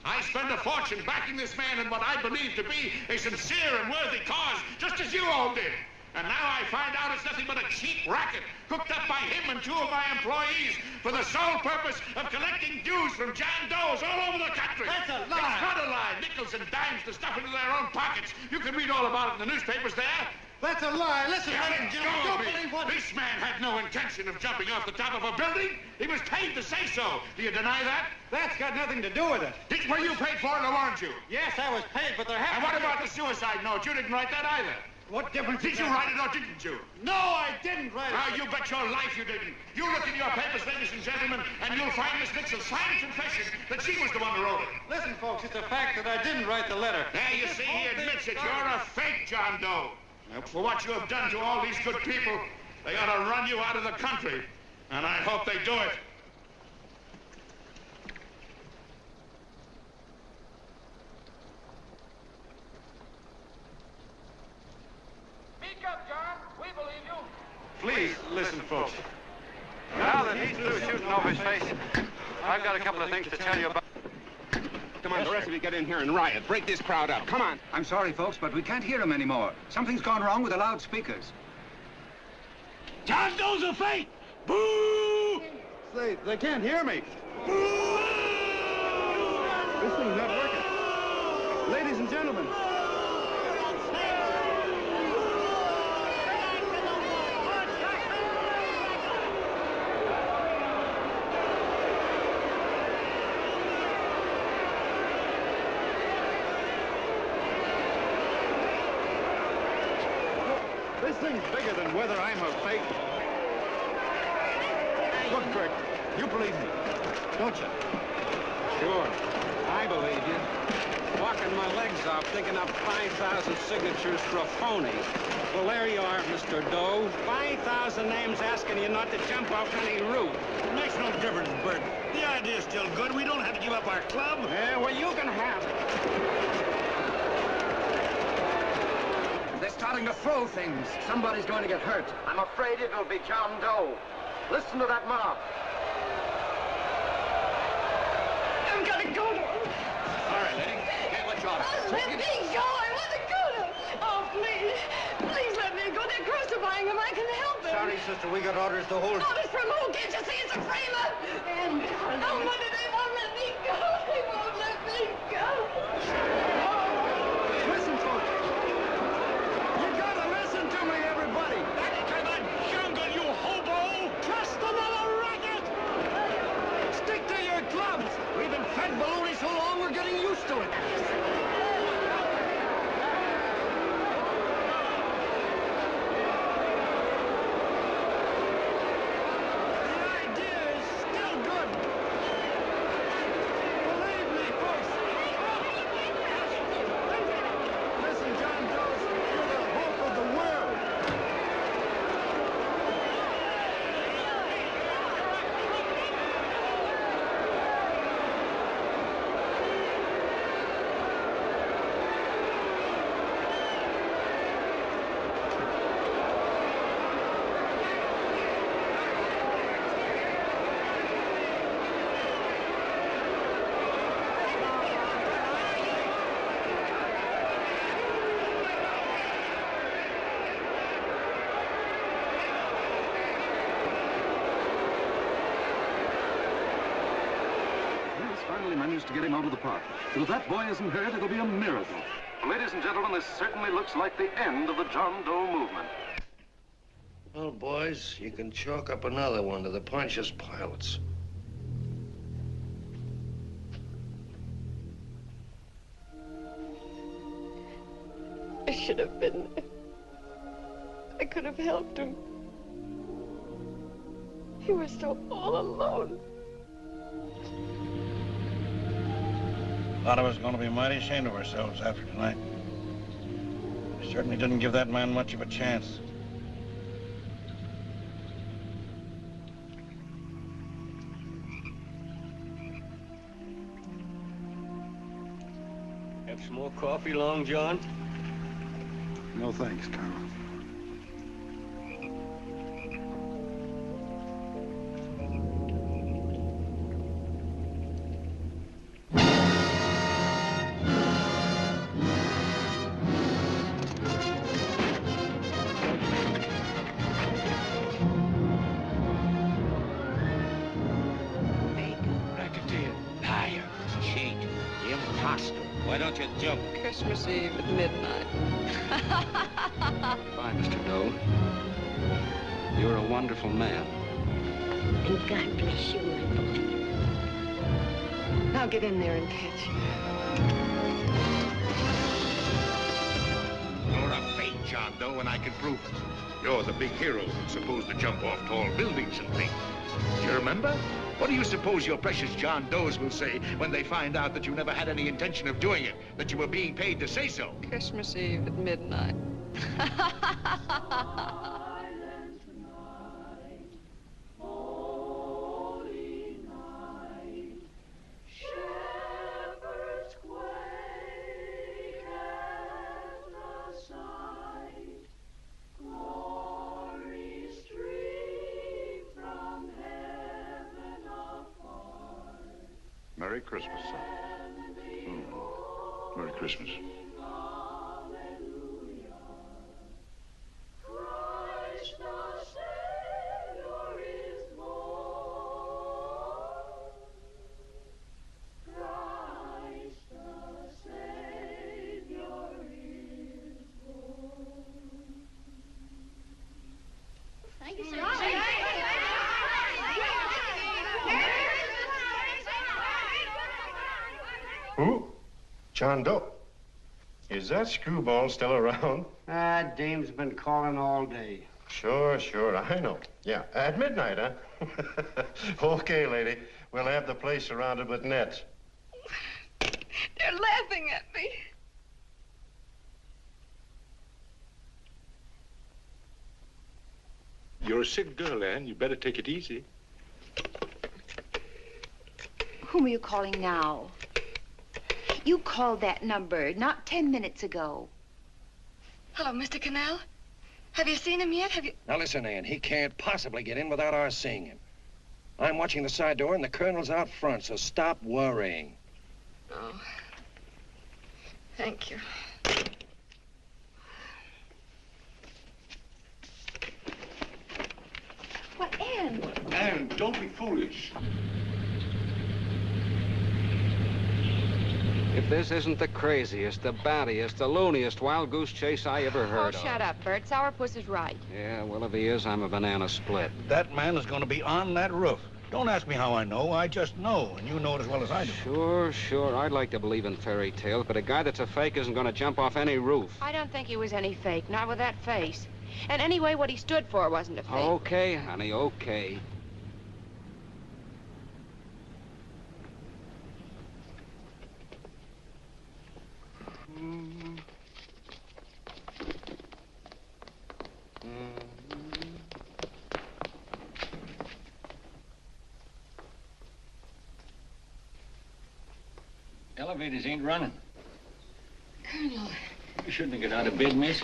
I spent a fortune backing this man in what I believe to be a sincere and worthy cause, just as you all did. And now I find out it's nothing but a cheap racket cooked up by him and two of my employees for the sole purpose of collecting dues from John Does all over the country. That's a lie. It's not a lie. Nickels and dimes to stuff into their own pockets. You can read all about it in the newspapers there. That's a lie. Listen, Yeah, ladies and gentlemen, go don't me. believe what... This man had no intention of jumping off the top of a building. He was paid to say so. Do you deny that? That's got nothing to do with it. Were you paid for it or weren't you? Yes, I was paid, but there And happened what to be- about the suicide note? You didn't write that either. What difference Did does you that write make? it or didn't you? No, I didn't write it. Now, you bet your life you didn't. You look in your papers, ladies and gentlemen, and you'll find Miss Mitchell's signed confession that she was the one who wrote it. Listen, folks, it's a fact that I didn't write the letter. There, you see, he admits it. You're a fake, John Doe. For what you have done to all these good people, they ought to run you out of the country. And I hope they do it. Speak up, John. We believe you. Please, listen, folks. Now that he's through shooting over his face, I've got a couple of things to tell you about. Come on, the rest of you get in here and riot. Break this crowd up. Come on. I'm sorry, folks, but we can't hear him anymore. Something's gone wrong with the loudspeakers. John Doe's a fake! Boo! They can't hear me. This thing's not working. Ladies and gentlemen. This thing's bigger than whether I'm a fake. Look, Kurt, you believe me, don't you? Sure. I believe you. Walking my legs off, digging up 5,000 signatures for a phony. Well, there you are, Mr. Doe. 5,000 names asking you not to jump off any roof. It makes no difference, Bert. The idea's still good. We don't have to give up our club. Yeah, well, you can have it. They're starting to throw things. Somebody's going to get hurt. I'm afraid it'll be John Doe. Listen to that mob. I'm gonna go to him. All right, lady. Get what you ought to. Let me go. I want to go to him. Oh, please. Please let me go. They're crucifying him. I can help him. Sorry, sister, we got orders to hold. Orders from who? Can't you see it's a framer? And oh, mother, they won't let me go. They won't let me go. Listen, folks. You gotta listen to me, everybody. Back to the jungle, you hobo! Just another racket! Stick to your clubs. We've been fed baloney so long, we're getting used to it. Managed to get him out of the park. And if that boy isn't hurt, it'll be a miracle. Ladies and gentlemen, this certainly looks like the end of the John Doe movement. Well, boys, you can chalk up another one to the Pontius Pilates. I should have been there. I could have helped him. He was so all alone. A lot of us are going to be mighty ashamed of ourselves after tonight. We certainly didn't give that man much of a chance. Have some more coffee, Long John? No thanks, Carl. Why don't you jump? Christmas Eve at midnight. Bye, Mr. Doe. You're a wonderful man. And God bless you, my boy. Now get in there and catch. You're a fake John Doe, and I can prove it. You're the big hero who's supposed to jump off tall buildings and things. Do you remember? What do you suppose your precious John Does will say when they find out that you never had any intention of doing it, that you were being paid to say so? Christmas Eve at midnight. Merry Christmas, son. Merry Christmas. Thank you, sir. Who? John Doe. Is that screwball still around? Ah, Dame's been calling all day. Sure, I know. Yeah, at midnight, huh? Okay, lady. We'll have the place surrounded with nets. They're laughing at me. You're a sick girl, Anne. You better take it easy. Whom are you calling now? You called that number not 10 minutes ago. Hello, Mr. Cannell. Have you seen him yet? Have you... Now listen, Ann, he can't possibly get in without our seeing him. I'm watching the side door and the colonel's out front, so stop worrying. Oh. Thank you. What, Ann? Anne, don't be foolish. If this isn't the craziest, the battiest, the looniest wild goose chase I ever heard of. Oh, shut up, Bert. Sourpuss is right. Yeah, well, if he is, I'm a banana split. That man is going to be on that roof. Don't ask me how I know. I just know, and you know it as well as I do. Sure. I'd like to believe in fairy tales, but a guy that's a fake isn't going to jump off any roof. I don't think he was any fake, not with that face. And anyway, what he stood for wasn't a fake. Okay, honey, okay. Elevators ain't running. Colonel, You shouldn't have got out of bed, miss.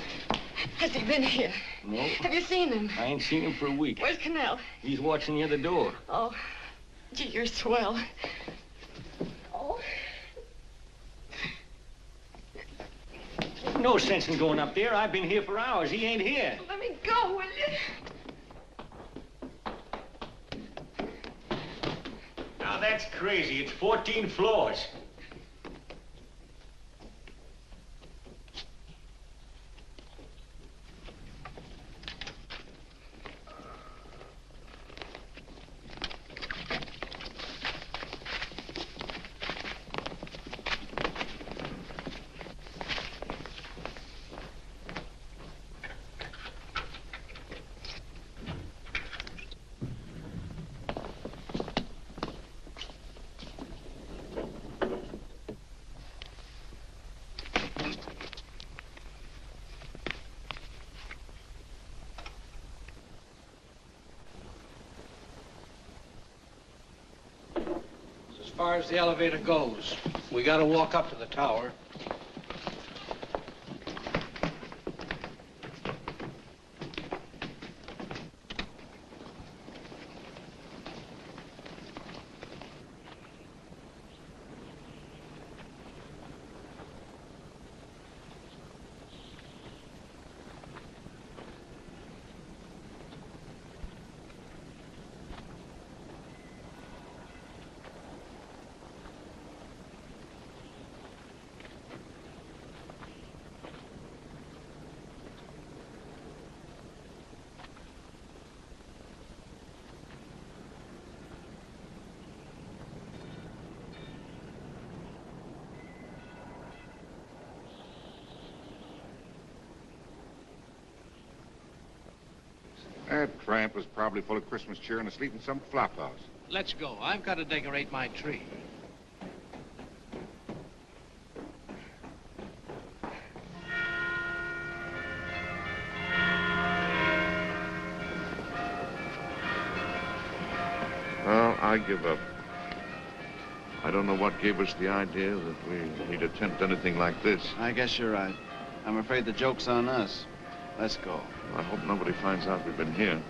has he been here? No. Have you seen him? I ain't seen him for a week. Where's Cannell? He's watching the other door. Oh, gee, you're swell. Oh. No sense in going up there. I've been here for hours. He ain't here. Let me go, will you? Now, that's crazy. It's 14 floors. As far as the elevator goes, we gotta walk up to the tower. That tramp was probably full of Christmas cheer and asleep in some flop house. Let's go. I've got to decorate my tree. Well, I give up. I don't know what gave us the idea that we need attempt anything like this. I guess you're right. I'm afraid the joke's on us. Let's go. I hope nobody finds out we've been here.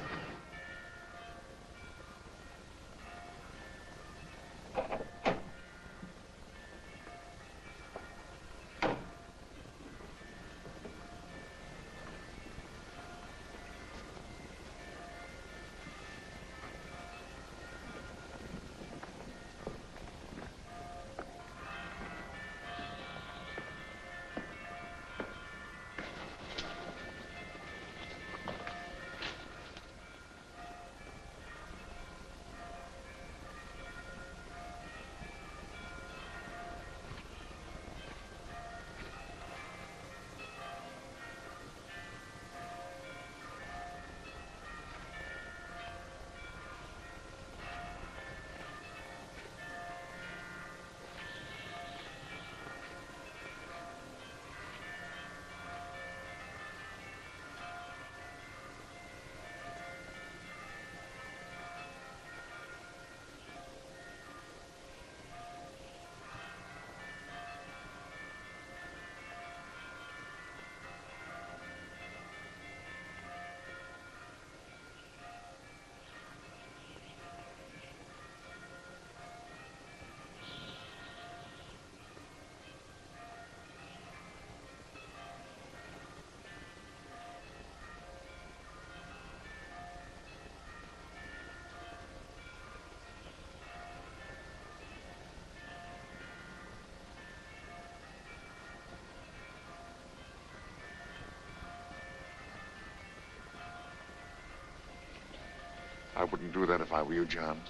wouldn't do that if I were you, John.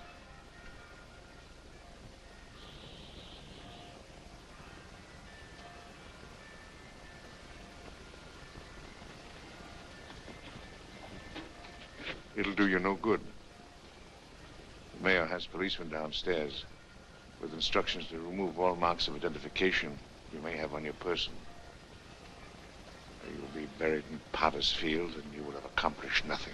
It'll do you no good. The mayor has policemen downstairs with instructions to remove all marks of identification you may have on your person. You'll be buried in Potter's Field, and you will have accomplished nothing.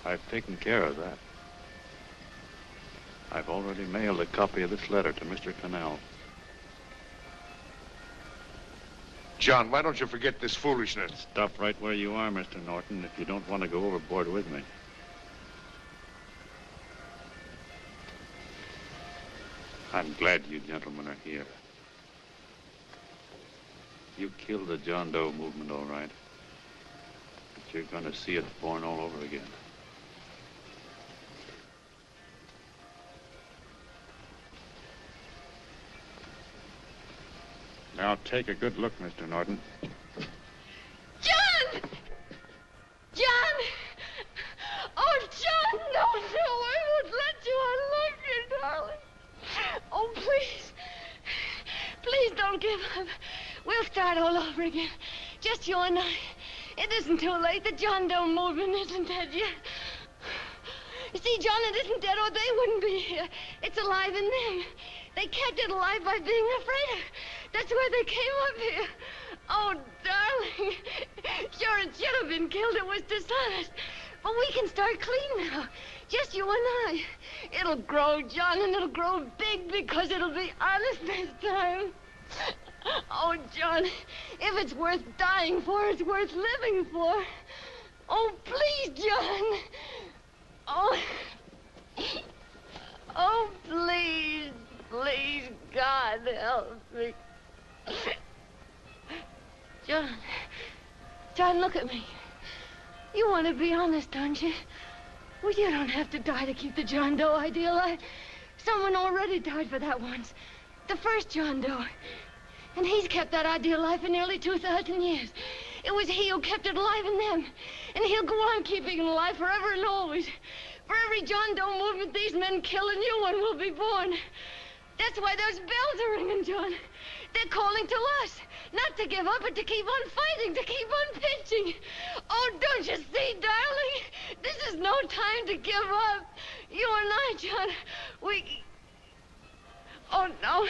I've taken care of that. I've already mailed a copy of this letter to Mr. Cannell. John, why don't you forget this foolishness? Stop right where you are, Mr. Norton, if you don't want to go overboard with me. I'm glad you gentlemen are here. You killed the John Doe movement, all right. But you're going to see it born all over again. Now take a good look, Mr. Norton. John! John! Oh, John, no, I won't let you. I love you, darling. Oh, please. Please don't give up. We'll start all over again. Just you and I. It isn't too late. The John Doe movement isn't dead yet. You see, John, it isn't dead or they wouldn't be here. It's alive in them. They kept it alive by being afraid of. That's why they came up here. Oh, darling. Sure, it should have been killed. It was dishonest. But we can start clean now. Just you and I. It'll grow, John, and it'll grow big because it'll be honest this time. Oh, John, if it's worth dying for, it's worth living for. Oh, please, John. Oh. Oh, please. Please, God, help me. John, look at me. You want to be honest, don't you? Well, you don't have to die to keep the John Doe idea alive. Someone already died for that once. The first John Doe. And he's kept that idea alive for nearly 2,000 years. It was he who kept it alive in them. And he'll go on keeping it alive forever and always. For every John Doe movement these men kill, a new one will be born. That's why those bells are ringing, John. They're calling to us. Not to give up, but to keep on fighting, to keep on pitching. Oh, don't you see, darling? This is no time to give up. You and I, John, we... Oh, no.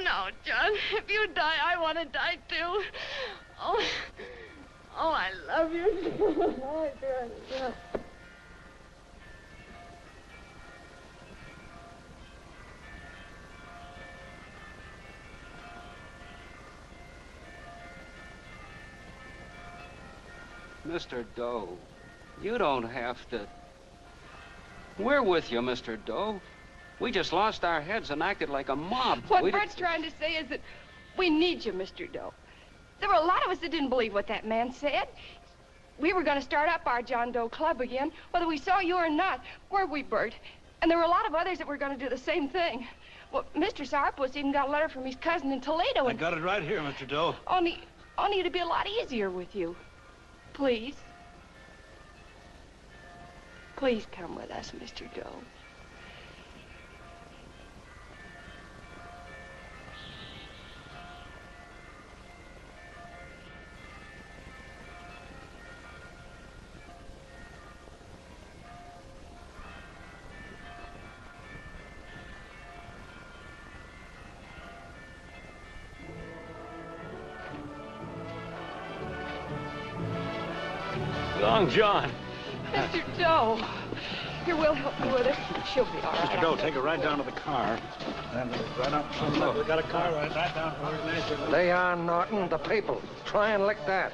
No, John. If you die, I want to die, too. Oh, I love you. Oh, John. Mr. Doe, you don't have to. We're with you, Mr. Doe. We just lost our heads and acted like a mob. What Bert's trying to say is that we need you, Mr. Doe. There were a lot of us that didn't believe what that man said. We were going to start up our John Doe Club again, whether we saw you or not. Weren't we, Bert? And there were a lot of others that were going to do the same thing. Well, Mr. Sourpuss even got a letter from his cousin in Toledo. I got it right here, Mr. Doe. Only it'd be a lot easier with you. Please. Please come with us, Mr. Doe. Long John. Mr. Doe. Here, we'll help you with it. She'll be all right. Mr. Doe, take her right down to the car. And right up. Look, we got a car right down to where it is. Lay on, Norton. The people. Try and lick that.